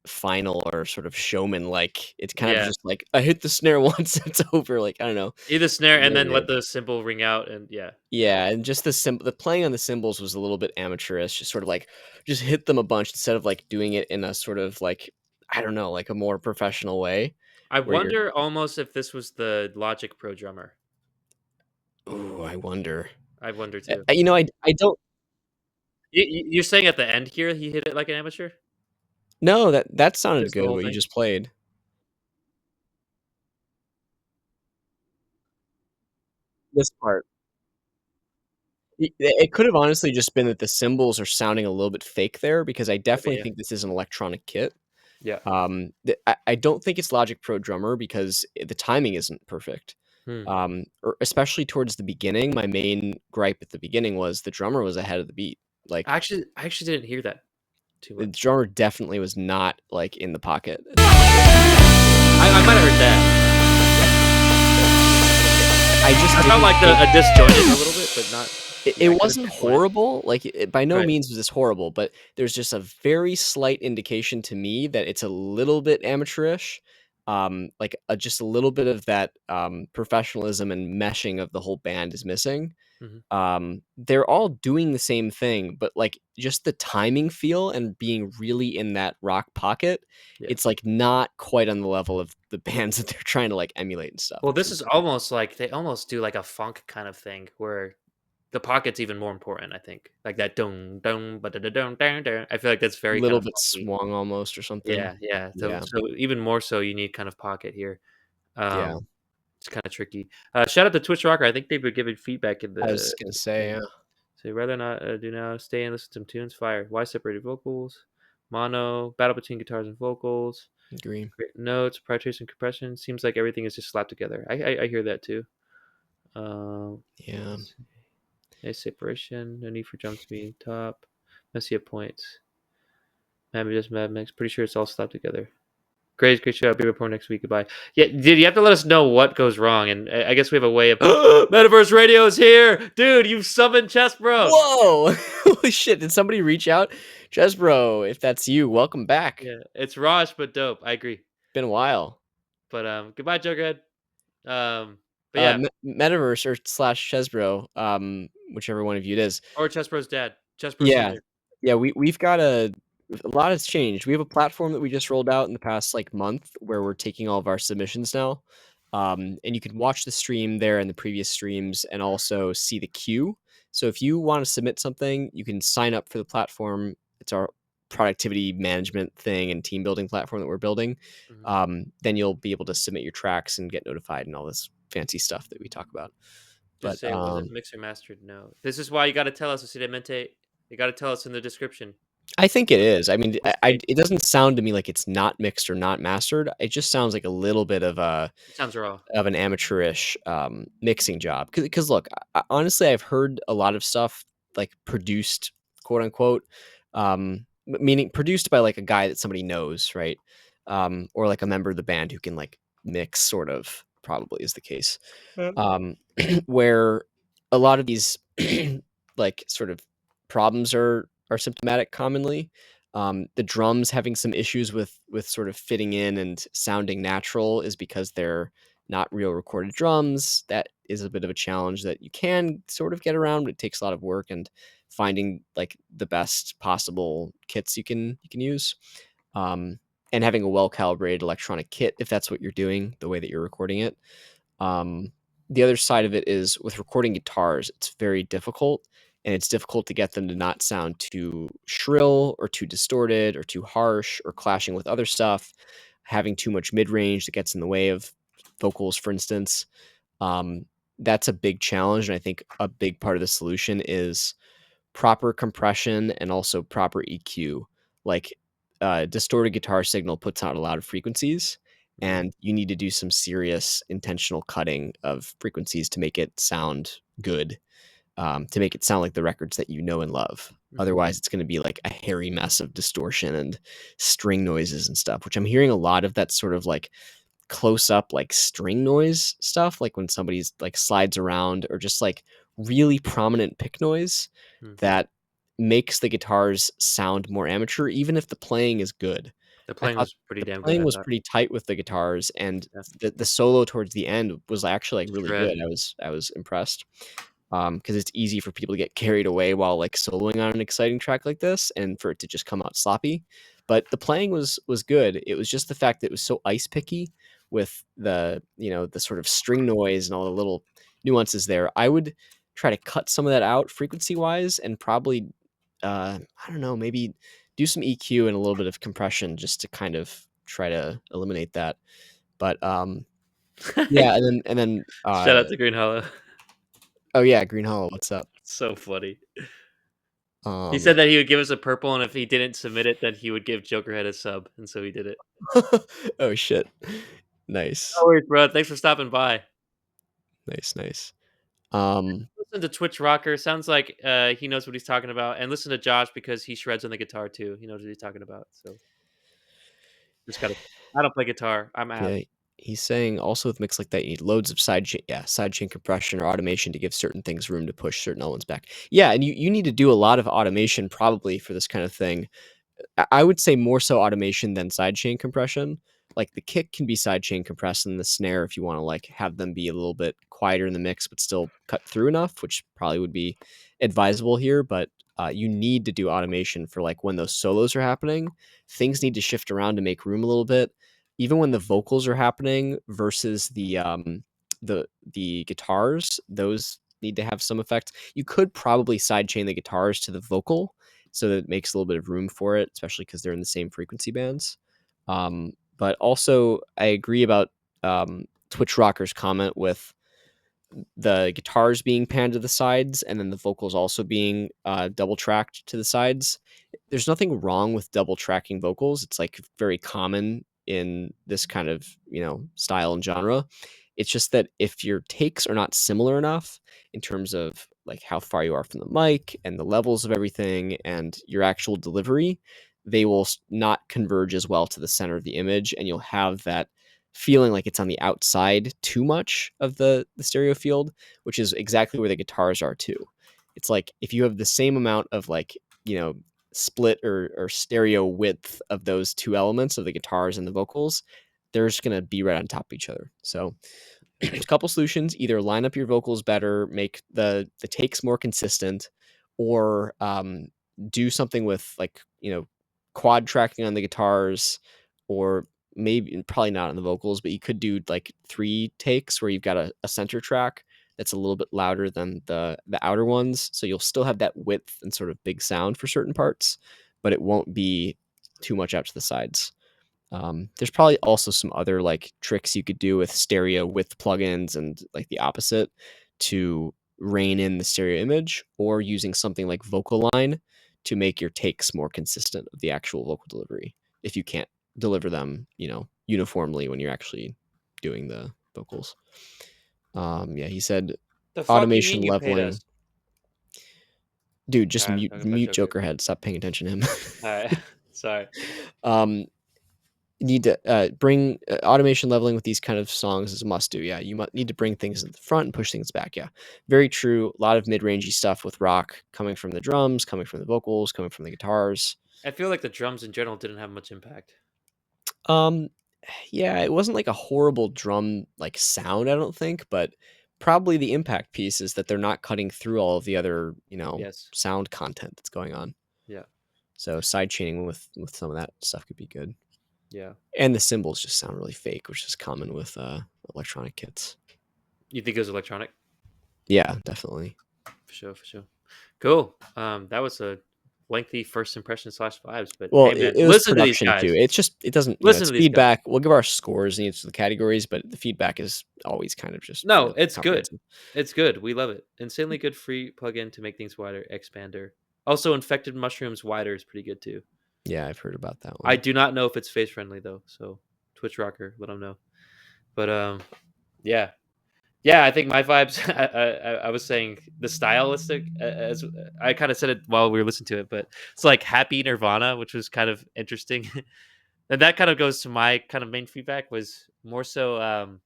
final or sort of showman like. It's kind of Yeah. just like I hit the snare once, it's over. Like I don't know, Either snare and very then let weird. the cymbal ring out and yeah. Yeah, and just the playing on the cymbals was a little bit amateurish, just sort of like just hit them a bunch instead of like doing it in a sort of like I don't know, like a more professional way I where you're wonder almost if this was the Logic Pro drummer. ooh, I wonder. I wonder too. You know, I don't You're saying at the end here he hit it like an amateur? know that sounded Just the good whole what you thing? just played. This part. It could have honestly just been that the cymbals are sounding a little bit fake there because I Maybe, definitely yeah. think this is an electronic kit. Yeah. I don't think it's Logic Pro Drummer because the timing isn't perfect. Hmm. Or especially towards the beginning, my main gripe at the beginning was the drummer was ahead of the beat. Like I actually didn't hear that too the much. drummer definitely was not like in the pocket. I might have heard that. I just I felt didn't like think a disjointed a little bit, but not. it Yeah, I couldn't wasn't pinpoint it. horrible. Like by no Right. means was this horrible, but there's just a very slight indication to me that it's a little bit amateurish. Like just a little bit of that professionalism and meshing of the whole band is missing. Mhm. They're all doing the same thing, but like just the timing feel and being really in that rock pocket, Yeah. it's like not quite on the level of the bands that they're trying to like emulate and stuff, Well, which this is is almost like they almost do like a funk kind of thing where the pocket's even more important, I think. Like that dun dun ba da da dun dun dun. I feel like that's a very kind little of bit funky. swung almost or something. Yeah, yeah. So Yeah, even more so you need kind of pocket here. yeah. Um it's kind of tricky. Shout out to Twitch Rocker. I think they were giving feedback in I the was gonna say, stream. yeah, So rather not do now stay and listen to some tunes. Fire. Why separated vocals? Mono battle between guitars and vocals. agree. Great notes, privacy and compression. Seems like everything is just slapped together. I hear that too. Yeah, Let's see. Nice separation. No need for drums to be top. Messy at points. Maybe just Mad Mix. Pretty sure it's all slapped together. Great show. Be report next week. Goodbye. Yeah, dude, you have to let us know what goes wrong, and I guess we have a way of Metaverse Radio is here, dude. You've summoned Chess Bro. whoa, holy shit! Did somebody reach out, Chesbro? If that's you, welcome back. Yeah, it's Raj, but dope. I agree. Been a while. But goodbye, Jughead. But yeah, Metaverse or slash Chesbro, whichever one of you it is. or Chess Bro's dad, Chess Bro Yeah. Senior. Yeah, we've got a lot has changed. We have a platform that we just rolled out in the past, like, month where we're taking all of our submissions now, and you can watch the stream there and the previous streams and also see the queue. So if you wanna submit something, you can sign up for the platform. It's our productivity management thing and team building platform that we're building. Mhm. Then you'll be able to submit your tracks and get notified and all this fancy stuff that we talk about. Just But, say, was it mixed or mastered? No. This is why you got to tell us, Mente. You got to tell us in the description. I think it is. I mean, What's the date? it doesn't sound to me like it's not mixed or not mastered. It just sounds like a little bit It sounds raw. of an amateurish mixing job. Because look, honestly, I've heard a lot of stuff like produced, quote unquote, meaning produced by like a guy that somebody knows, right? Or like a member of the band who can like mix, sort of. Probably is the case. um, where a lot of these like sort of problems are symptomatic commonly. The drums having some issues with sort of fitting in and sounding natural is because they're not real recorded drums. That is a bit of a challenge that you can sort of get around, but it takes a lot of work and finding like the best possible kits you can use. Um, and having a well calibrated electronic kit if that's what you're doing, the way that you're recording it. um, the other side of it is with recording guitars, it's very difficult, and it's difficult to get them to not sound too shrill or too distorted or too harsh or clashing with other stuff, having too much mid range that gets in the way of vocals, for instance. Um, that's a big challenge, and I think a big part of the solution is proper compression and also proper EQ. Like distorted guitar signal puts out a lot of frequencies, Mhm. and you need to do some serious intentional cutting of frequencies to make it sound good, to make it sound like the records that you know and love. Mhm. Otherwise, it's going to be like a hairy mess of distortion and string noises and stuff, which I'm hearing a lot of that sort of like close up like string noise stuff, like when somebody's like slides around, or just like really prominent pick noise Hmm. that makes the guitars sound more amateur, even if the playing is good. The I playing thought was pretty the damn good, playing I was thought. pretty tight with the guitars, and Yeah. the solo towards the end was actually like really Shred. good. I was impressed, because it's easy for people to get carried away while like soloing on an exciting track like this, and for it to just come out sloppy. But the playing was good. It was just the fact that it was so ice picky with the the sort of string noise and all the little nuances there. I would try to cut some of that out frequency wise, and probably I don't know, maybe do some EQ and a little bit of compression just to kind of try to eliminate that. But yeah, and then Shout out to Green Hollow. oh yeah, Green Hollow, what's up? So funny. He Um said that he would give us a purple, and if he didn't submit it, then he would give Jokerhead a sub, and so he did it. oh shit. No Nice. worries, bro. Thanks for stopping by. Nice, nice. Um Listen to Twitch Rocker. Sounds like he knows what he's talking about. And listen to Josh because he shreds on the guitar too. He knows what he's talking about. So just gotta. I don't play guitar. I'm out. yeah, he's saying also with mix like that you need loads of sidechain compression or automation to give certain things room to push certain elements back. Yeah, and you need to do a lot of automation probably for this kind of thing. I would say more so automation than sidechain compression. Like the kick can be sidechain compressed, and the snare, if you want to like have them be a little bit quieter in the mix but still cut through enough, which probably would be advisable here. But you need to do automation for like when those solos are happening. Things need to shift around to make room a little bit. Even when the vocals are happening versus the guitars, those need to have some effect. You could probably sidechain the guitars to the vocal so that it makes a little bit of room for it, especially because they're in the same frequency bands. But also, I agree about Twitch Rocker's comment with the guitars being panned to the sides and then the vocals also being double tracked to the sides. There's nothing wrong with double tracking vocals. It's like very common in this kind of style and genre. It's just that if your takes are not similar enough in terms of like how far you are from the mic and the levels of everything and your actual delivery, they will not converge as well to the center of the image, and you'll have that feeling like it's on the outside too much of the stereo field, which is exactly where the guitars are too. It's like if you have the same amount of like, split or stereo width of those two elements of the guitars and the vocals, they're just going to be right on top of each other. So there's a couple solutions: either line up your vocals better, make the takes more consistent, or do something with like quad tracking on the guitars, or maybe probably not on the vocals, but you could do like 3 takes where you've got a center track that's a little bit louder than the outer ones, so you'll still have that width and sort of big sound for certain parts, but it won't be too much out to the sides. There's probably also some other like tricks you could do with stereo with plugins and like the opposite to rein in the stereo image, or using something like vocal line to make your takes more consistent of the actual vocal delivery if you can't deliver them uniformly when you're actually doing the vocals. Yeah, he said The fuck you automation mean you paid us? leveling. Dude, just Alright, I'm mute talking about mute Joker. Jokerhead. Stop paying attention to him. All right. Sorry. um need to bring automation leveling with these kind of songs is a must do. Yeah, you need to bring things in the front and push things back. Yeah, very true. A lot of mid-rangey stuff with rock coming from the drums, coming from the vocals, coming from the guitars. I feel like the drums in general didn't have much impact. Um, yeah, it wasn't like a horrible drum like sound, I don't think, but probably the impact piece is that they're not cutting through all of the other Yes. sound content that's going on. Yeah. So side chaining with some of that stuff could be good. Yeah. And the cymbals just sound really fake, which is common with electronic kits. You think it was electronic? Yeah, definitely. For sure. For sure. Cool. That was a lengthy first impression slash vibes, but Well, hey, man, it was listen to these production too. guys. It's just it doesn't Listen it's to these guys. feedback. We'll give our scores in each of the categories, but the feedback is always kind of just No, really it's good. comprehensive. It's good. We love it. Insanely good free plugin to make things wider. Expander. Also, infected mushrooms wider is pretty good too. Yeah, I've heard about that I one. do not know if it's face friendly though. So Twitch rocker, let them know. But yeah, yeah. I think my vibes. I was saying the stylistic as I kind of said it while we were listening to it, but it's like happy Nirvana, which was kind of interesting. And that kind of goes to my kind of main feedback was more so.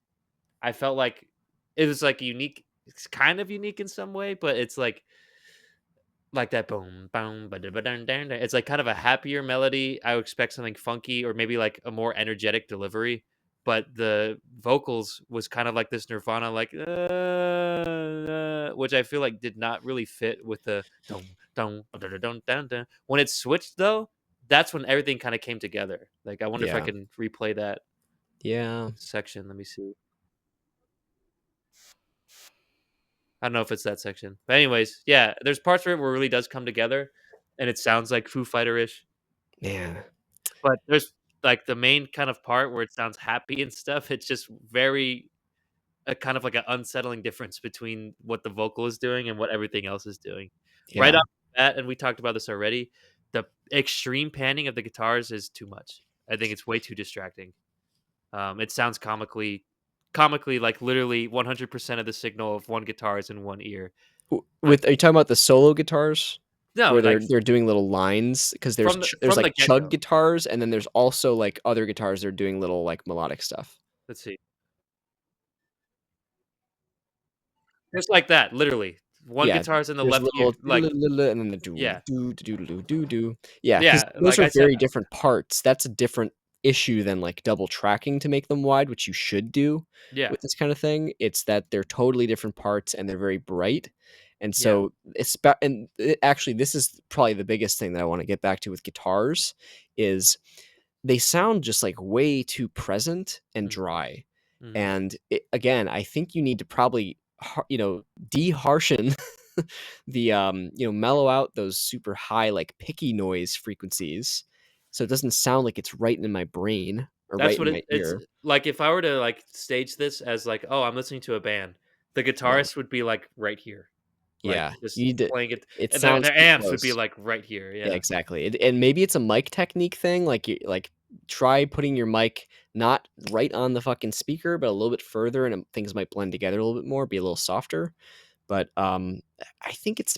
I felt like it was like unique. It's kind of unique in some way, but it's like that boom, boom, ba-da-ba-dun-dun-dun. It's like kind of a happier melody. I would expect something funky or maybe like a more energetic delivery. But the vocals was kind of like this Nirvana, like, which I feel like did not really fit with the dum dum dun dun dun. When it switched though, that's when everything kind of came together. Like, I wonder if I Yeah. can replay that Yeah. section. Let me see. I don't know if it's that section, but anyways, yeah, there's parts where it really does come together, and it sounds like Foo Fighter ish. Man. But there's, like, the main kind of part where it sounds happy and stuff, it's just very a kind of like an unsettling difference between what the vocal is doing and what everything else is doing. Right Yeah. off the bat, and we talked about this already, the extreme panning of the guitars is too much. I think it's way too distracting. It sounds comically, like, literally 100% of the signal of one guitar is in one ear. I'm With are you talking about the solo guitars? No, Where like, they're doing little lines? Because there's, from the like, chug get-go. guitars, and then there's also, like, other guitars that are doing little, like, melodic stuff. Let's see. Just like that, literally. One Yeah, guitar's in the there's left ear, little like, and then the doo yeah. doo doo doo doo doo. Yeah, because Yeah, those like are I said, very different parts. That's a different issue than, like, double tracking to make them wide, which you should do yeah, with this kinda thing. It's that they're totally different parts, and they're very bright, and yeah, so actually, this is probably the biggest thing that I wanna get back to with guitars, is they sound just, like, way too present and mhm, dry, mhm. and again, I think you need to probably de-harshen mellow out those super high, like, picky noise frequencies, so it doesn't sound like it's right in my brain or That's right what in my it's ear. like, if I were to, like, stage this as, like, "Oh, I'm listening to a band," the Yeah, guitarist would be, like, right here, like, yeah, just you need to playing it, it and sounds their too amps would be, close. like, right here, Yeah, yeah. exactly, and maybe it's a mic technique thing, like, try putting your mic not right on the fucking speaker, but a little bit further, and, things might blend together a little bit more, be a little softer, but, I think it's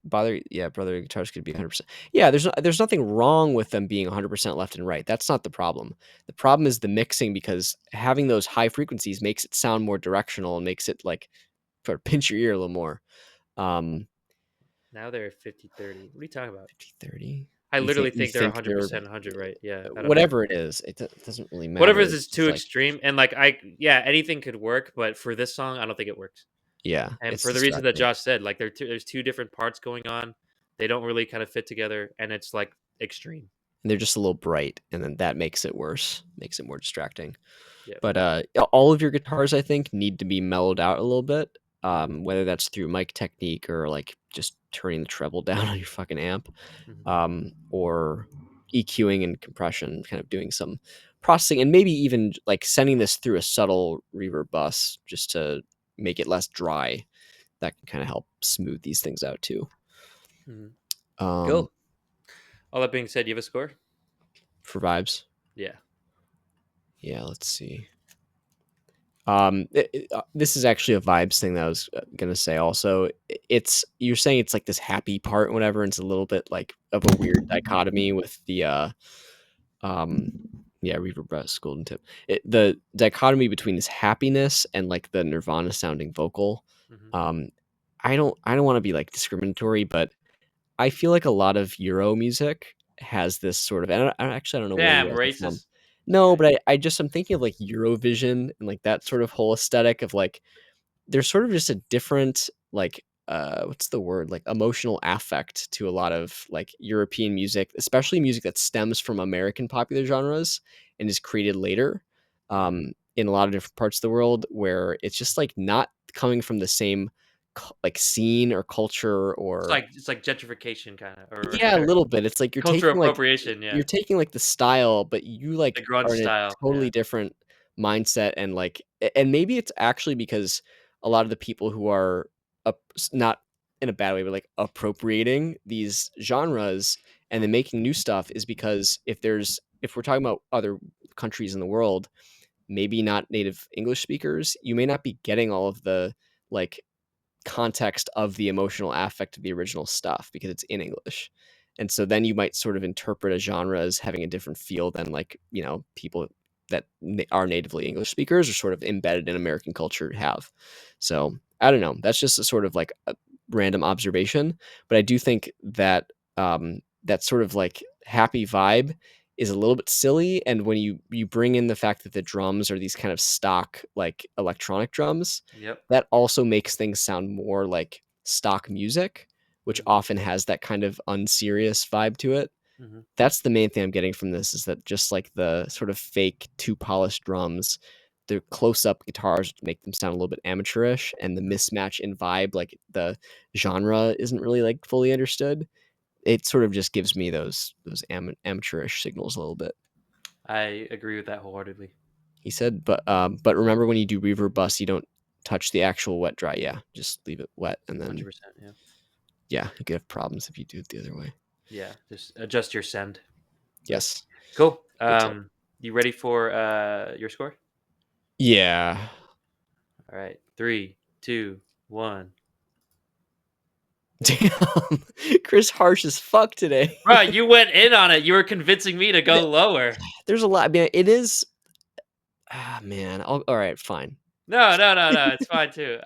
brother guitars could be 100%. Yeah, there's nothing wrong with them being 100% left and right. That's not the problem. The problem is the mixing because having those high frequencies makes it sound more directional and makes it like sort of pinch your ear a little more. Um Now they're 50/30. What are you talking about? 50/30. I literally You think they're think they're 100% 100 right, yeah, I don't know. whatever it is, it doesn't really Whatever matter. is It's too just like extreme, and, like, I yeah, anything could work, but for this song, I don't think it works. yeah, And it's for the reason that distracting. Josh said, like, there's 2 different parts going on. They don't really kind of fit together, and it's, like, extreme. And they're just a little bright and then that makes it worse, makes it more distracting. Yep. But, all of your guitars, I think, need to be mellowed out a little bit, Mhm, whether that's through mic technique or, like, just turning the treble down on your fucking amp, mhm, or EQing and compression, kind of doing some processing, and maybe even, like, sending this through a subtle reverb bus just to make it less dry. That can kinda help smooth these things out too. mhm. Um, Cool. All that being said, you have a score? for vibes. Yeah. Yeah, let's see. This is actually a vibes thing that I was gonna say. Also, it's you're saying it's like this happy part, and whatever. And it's a little bit like of a weird dichotomy with the um, yeah, reverb breast golden tip. The dichotomy between this happiness and like the Nirvana sounding vocal. Mhm. Um, I don't want to be like discriminatory, but I feel like a lot of Euro music has this sort of. Actually, I don't know where you Damn, guys are from. racist. No, Okay. but I'm thinking of like Eurovision and like that sort of whole aesthetic of like there's sort of just a different like what's the word, like emotional affect to a lot of like European music, especially music that stems from American popular genres and is created later Mhm. in a lot of different parts of the world where it's just like not coming from the same like scene or culture or It's like gentrification kinda, or yeah, a little bit. It's like cultural appropriation, yeah. you're taking, like, the style, but you, The like, grunge are in a style, yeah. totally different mindset and, like and maybe it's actually because a lot of the people who are not in a bad way, but, like, appropriating these genres and then making new stuff is because if we're talking about other countries in the world, maybe not native English speakers, you may not be getting all of the like context of the emotional affect of the original stuff because it's in English. And so then you might sort of interpret a genre as having a different feel than like, people that are natively English speakers or sort of embedded in American culture have. So I don't know. That's just a sort of like a random observation. But I do think that that sort of like happy vibe is a little bit silly. And when you bring in the fact that the drums are these kind of stock like electronic drums, Yep. that also makes things sound more like stock music, which Mhm. often has that kind of unserious vibe to it. Mhm. That's the main thing I'm getting from this is that just like the sort of fake too polished drums, the close up guitars make them sound a little bit amateurish, and the mismatch in vibe, like the genre isn't really like fully understood. It sort of just gives me those amateurish signals a little bit. I agree with that wholeheartedly. He said, but remember when you do reverb bus, you don't touch the actual wet dry. Yeah, just leave it wet, and then 100%. Yeah. yeah, you could have problems if you do it the other way. Yeah. Just adjust your send. Yep. Yes, Cool. good tip. You ready for your score? Yeah. All right. 3, 2, 1. Damn, Chris harsh as fuck today. Bro, you went in on it. You were convincing me to go lower. There's a lot. I mean, it is. Ah, man. All right, fine. No, no, no, no. It's fine too.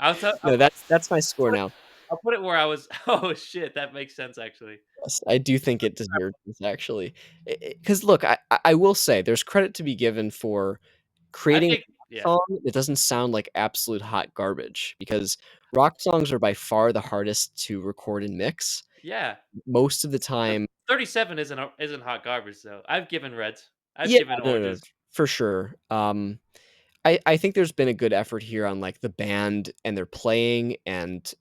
No, that's my score now. I'll put it where I was. Oh shit, that makes sense actually. Yes, I do think it deserves this actually, because look, I will say there's credit to be given for I creating think a yeah, song that doesn't sound like absolute hot garbage. Because rock songs are by far the hardest to record and mix. yeah. Most of the But time, 37 isn't hot garbage though. I've given reds. I've yeah, given no, no, no, oranges. for sure. I think there's been a good effort here on like the band and their playing and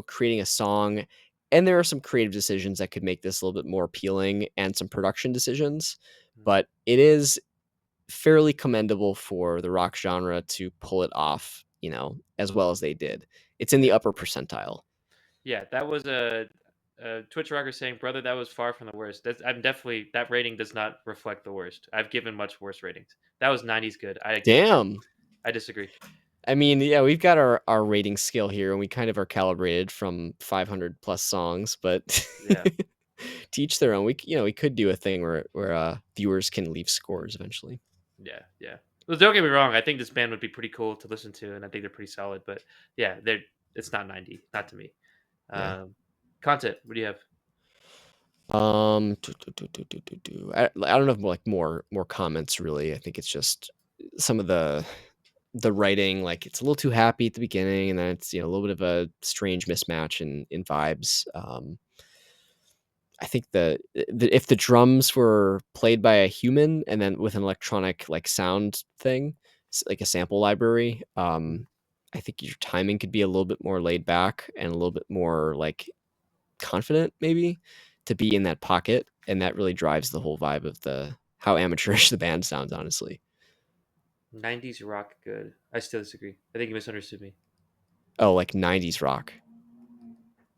creating a song. And there are some creative decisions that could make this a little bit more appealing and some production decisions. Mm, But it is fairly commendable for the rock genre to pull it off, as well as they did. It's in the yeah, upper percentile. yeah. That was a Twitch rocker saying, "Brother, that was far from the worst." I'm definitely that rating does not reflect the worst. I've given much worse ratings. That was 90s good. Damn. I disagree. I mean, yeah, we've got our rating scale here, and we kind of are calibrated from 500 plus songs, but Yeah, to each their own. We could do a thing where viewers can leave scores eventually. yeah, yeah. Well, don't get me wrong. I think this band would be pretty cool to listen to, and I think they're pretty solid. But yeah, they're it's not 90, not to me. Yeah. Um, content. What do you have? I don't have like more comments really. I think it's just some of the writing, like it's a little too happy at the beginning, and then it's a little bit of a strange mismatch in vibes. I think if the drums were played by a human and then with an electronic like sound thing, like a sample library, Mhm. I think your timing could be a little bit more laid back and a little bit more like confident, maybe, to be in that pocket, and that really drives the whole vibe of the how amateurish the band sounds. Honestly, 90s rock good. I still disagree. I think you misunderstood me. oh, like '90s rock.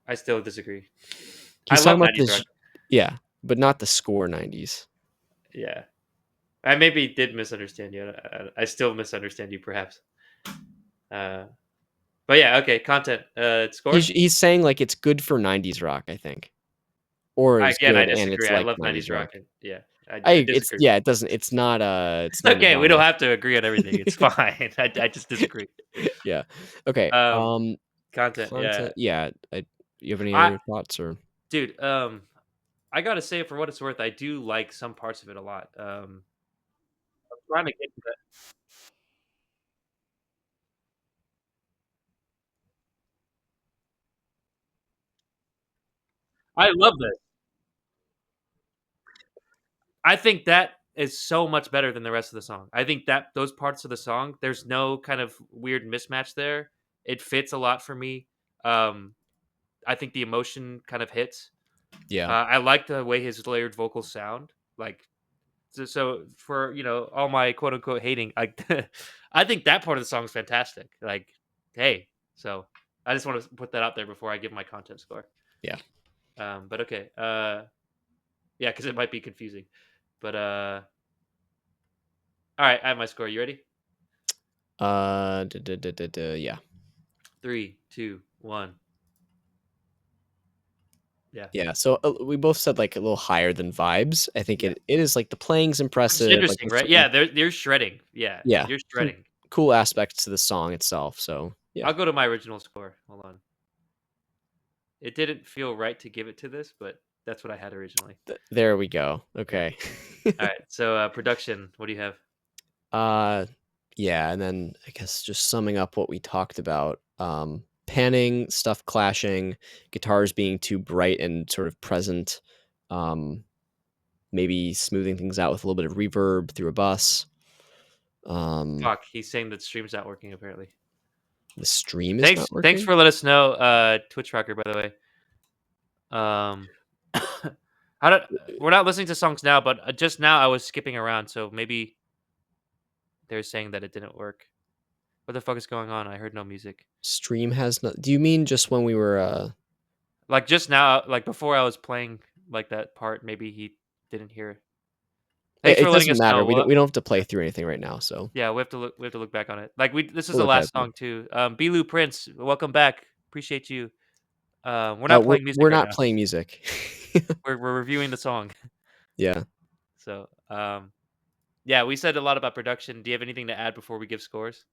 I still disagree. I He's talking love about 90s this, rock. yeah, but not the score '90s. Yeah. I maybe did misunderstand you. I still misunderstand you, perhaps. Uh, but yeah, okay. Content. He's Score. he's saying like it's good for '90s rock, I think, or it's Again, I good and disagree. it's I like love '90s 90s rock. rock. And yeah, I It's disagree. yeah, it doesn't. It's not a Okay, we don't genre. have to agree on everything. It's fine. I just disagree. Yeah. Okay. Um, content. Yeah. Content. Yeah. You have any I, other thoughts or? dude. I gotta say, for what it's worth, I do like some parts of it a lot. I'm trying to get to that. I love this. I think that is so much better than the rest of the song. I think that those parts of the song, there's no kind of weird mismatch there. It fits a lot for me. Um, I think the emotion kind of hits. Yeah. I like the way his layered vocals sound. Like so for all my quote unquote hating, I I think that part of the song is fantastic. Like, hey, so I just want to put that out there before I give my content score. Yeah. But okay. Yeah, because it might be confusing. But all right, I have my score. You ready? Yeah. 3, 2, 1. Yeah, Yeah, so, we both said, like, a little higher than vibes. I think yeah. it is, like, the playing's Which is impressive, like, interesting, there's right? certain Yeah, they're shredding. Yeah, yeah, you're some shredding. cool aspects to the song itself, so, yeah. I'll go to my original score. Hold on. It didn't feel right to give it to this, but that's what I had originally. There we go, Yeah. okay. All right. So production. What do you have? Uh, yeah, and then I guess just summing up what we talked about, panning, stuff clashing, guitars being too bright and sort of present, um, maybe smoothing things out with a little bit of reverb through a bus. Fuck. He's saying that stream's not working. Apparently. The stream is Thanks. not Thanks working? for letting us know. Twitch Rocker, by the way. Um, how did we're not listening to songs now, but just now I was skipping around, so maybe they're saying that it didn't work. What the fuck is going on? I heard no music. Stream has no do you mean just when we were, Like just now, like before I was playing like that part, maybe he didn't hear it. Thanks it for letting doesn't us matter, know. we don't have to play Yeah, through anything right now, so yeah, we have to look back on it. Like this is we'll the look at it last then. song too. Bilu Prince, welcome back. Appreciate you. We're not playing music We're right not now. playing music. We're reviewing the song. Yeah. So yeah, we said a lot about production. Do you have anything to add before we give scores?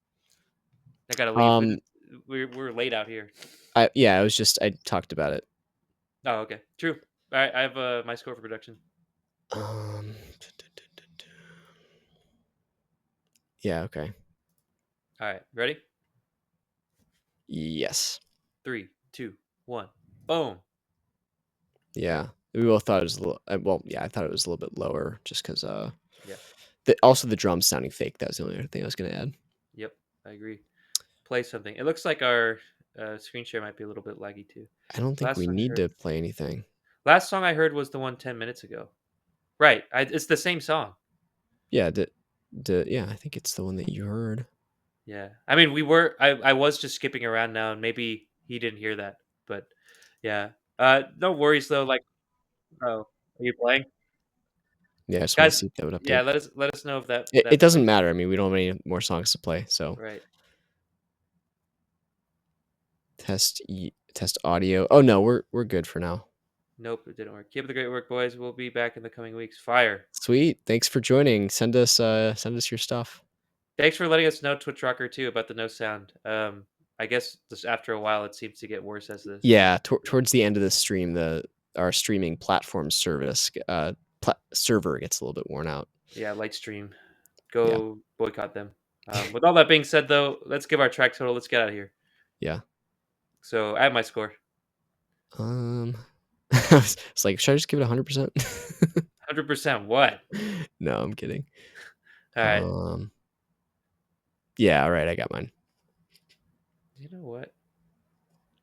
I gotta leave. Um, We're late out here. yeah, I talked about it. Oh, okay. True. All right, I have my score for production. Um, yeah, okay. All right, ready? Yes. 3, 2, 1. Boom. Yeah. We both thought it was a little well, yeah, I thought it was a little bit lower just 'cause, Yeah. also the drums sounding fake, that was the only other thing I was gonna add. Yep. I agree. Play something. It looks like our screen share might be a little bit laggy too. I don't think Last we song I need heard. to play anything. Last song I heard was the one 10 minutes ago. Right. It's the same song. Yeah, yeah, I think it's the one that you heard. Yeah. I mean, we were. I was just skipping around now, and maybe he didn't hear that. But yeah. No worries though. Like, oh, are you playing, Yeah, I just wanted to guys? see if that would Yeah. update. Let us know if that It that doesn't production. matter, I mean, we don't have any more songs to play, so Right. test audio. Oh, no, we're good for now. Nope, it didn't work. Keep up the great work, boys. We'll be back in the coming weeks. Fire. Sweet, thanks for joining. Send us your stuff. Thanks for letting us know, Twitch Rocker, too, about the no sound. I guess just after a while, it seems to get worse as the. Yeah, towards the end of the stream, our streaming platform service server gets a little bit worn out. Yeah, Lightstream. Yeah, Go boycott them. With all that being said, though, let's give our track total. Let's get out of here. yeah. So I have my score. It's like, should I just give it 100%? 100% what? No, I'm kidding. All right. Yeah, all right, I got mine. You know what?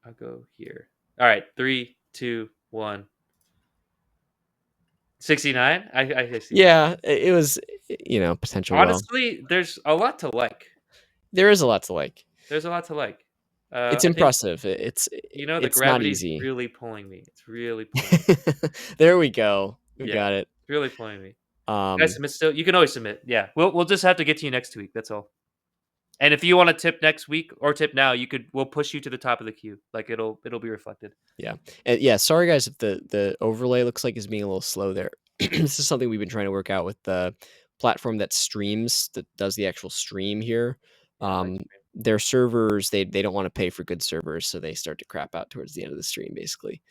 I'll go here. All right. 3, 2, 1. 69? I see that. Yeah, it was, potential well. Honestly, there's a lot to like. There is a lot to like. There's a lot to like. It's I think impressive. the It's not gravity's easy. really pulling me. It's really pulling me. There we go. We Yeah, got it. it's really pulling me. Guys, Um, submit still. You can always submit. Yeah, we'll just have to get to you next week. That's all. And if you want to tip next week or tip now, we'll push you to the top of the queue. Like it'll be reflected. yeah, and yeah. Sorry, guys, if the overlay looks like is being a little slow there. This is something we've been trying to work out with the platform that does the actual stream here. Yeah, I like stream. Their servers they don't want to pay for good servers, so they start to crap out towards the end of the stream, basically.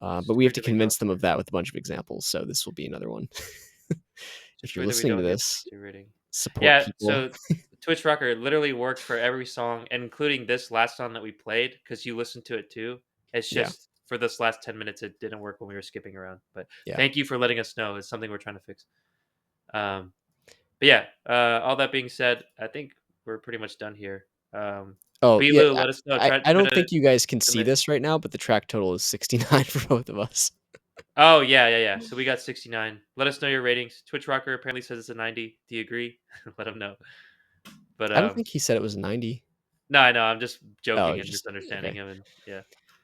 But we have Screwed to that we don't. convince them of that with a bunch of examples. So this will be another one. Just If you're screwed that we listening to don't get this, the rating. support Yeah, people. so Twitch Rocker literally worked for every song, including this last song that we played, because you listened to it too. It's Yeah, just for this last 10 minutes, it didn't work when we were skipping around. But yeah. thank you for letting us know. It's something we're trying to fix. Um, but yeah, all that being said, I think we're pretty much done here. Oh, yeah, Lou, let us know. Try I don't to think you guys can see submit. this right now, but the track total is 69 for both of us. Oh yeah. So we got 69. Let us know your ratings. Twitch Rocker apparently says it's a 90. Do you agree? Let him know. But I don't think he said it was 90. no, I know. I'm just Oh, joking and just misunderstanding okay. him, and yeah,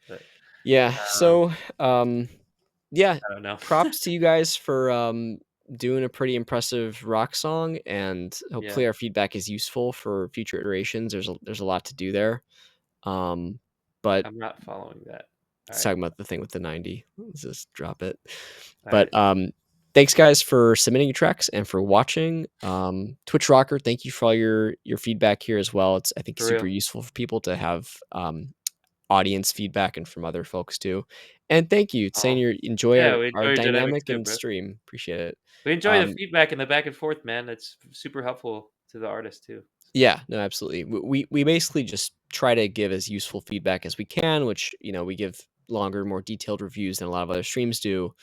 but Yeah, um, so, Yeah, I don't know. props to you guys for doing a pretty impressive rock song, and hopefully Yeah, our feedback is useful for future iterations. There's a lot to do there. But I'm not following that. All let's right, talk about the thing with the 90. Let's just drop it. all But right. thanks guys for submitting your tracks and for watching. Twitch Rocker, thank you for all your feedback here as well. It's I think For super real. useful for people to have audience feedback and from other folks too. And thank you saying Oh, you enjoy yeah, we our enjoy your dynamics dynamic too, and bro. stream. Appreciate it. We enjoy the Um, feedback and the back and forth, man. It's super helpful to the artist too. So, yeah, no, absolutely. We basically just try to give as useful feedback as we can, which we give longer, more detailed reviews than a lot of other streams do.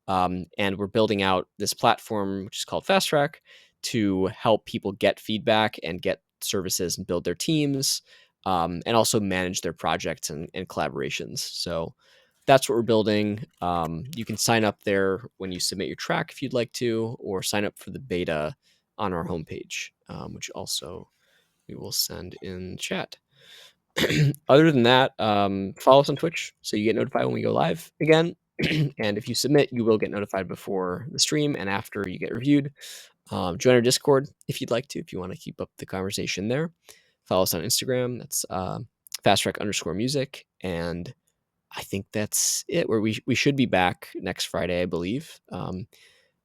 And we're building out this platform, which is called FastTrack, to help people get feedback and get services and build their teams, and also manage their projects and collaborations. So that's what we're building. You can sign up there when you submit your track if you'd like to, or sign up for the beta on our homepage, which also we will send in chat. Other than that, follow us on Twitch so you get notified when we go live again. And if you submit, you will get notified before the stream and after you get reviewed. Join our Discord if you'd like to, if you want to keep up the conversation there. Follow us on Instagram. That's FastTrack_music. And I think that's it. Where we should be back next Friday, I believe.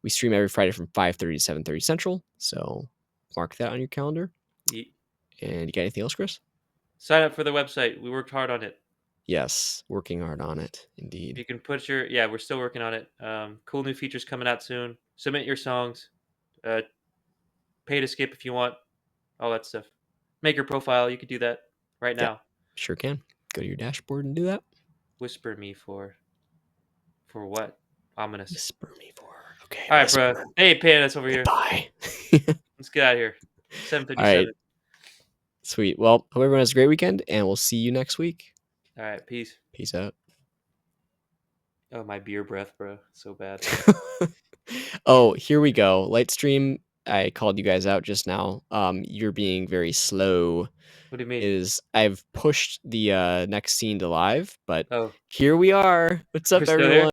We stream every Friday from 5:30 to 7:30 Central. So mark that on your calendar. And you got anything else, Chris? sign up for the website. We worked hard on it. Yes, working hard on it, You indeed. can put your we're still working on it. Cool new features coming out soon. Submit your songs. Uh, pay to skip if you want. All that stuff. Make your profile. You could do that right Yeah, now. sure can. Go to your dashboard and do that. Whisper me for what? Ominous. Whisper me for. Okay, All right, bro. whisper. Hey, Pan, over here. Goodbye. Let's get out of here. All right, 7:57. sweet. Well, hope everyone has a great weekend, and we'll see you next week. All right, peace. Peace out. Oh, my beer breath, bro. So bad. Oh, here we go. Lightstream, I called you guys out just now. You're being very slow. What do you mean? I've pushed the next scene to live, but Oh, here we are. What's we're up, still everyone? here?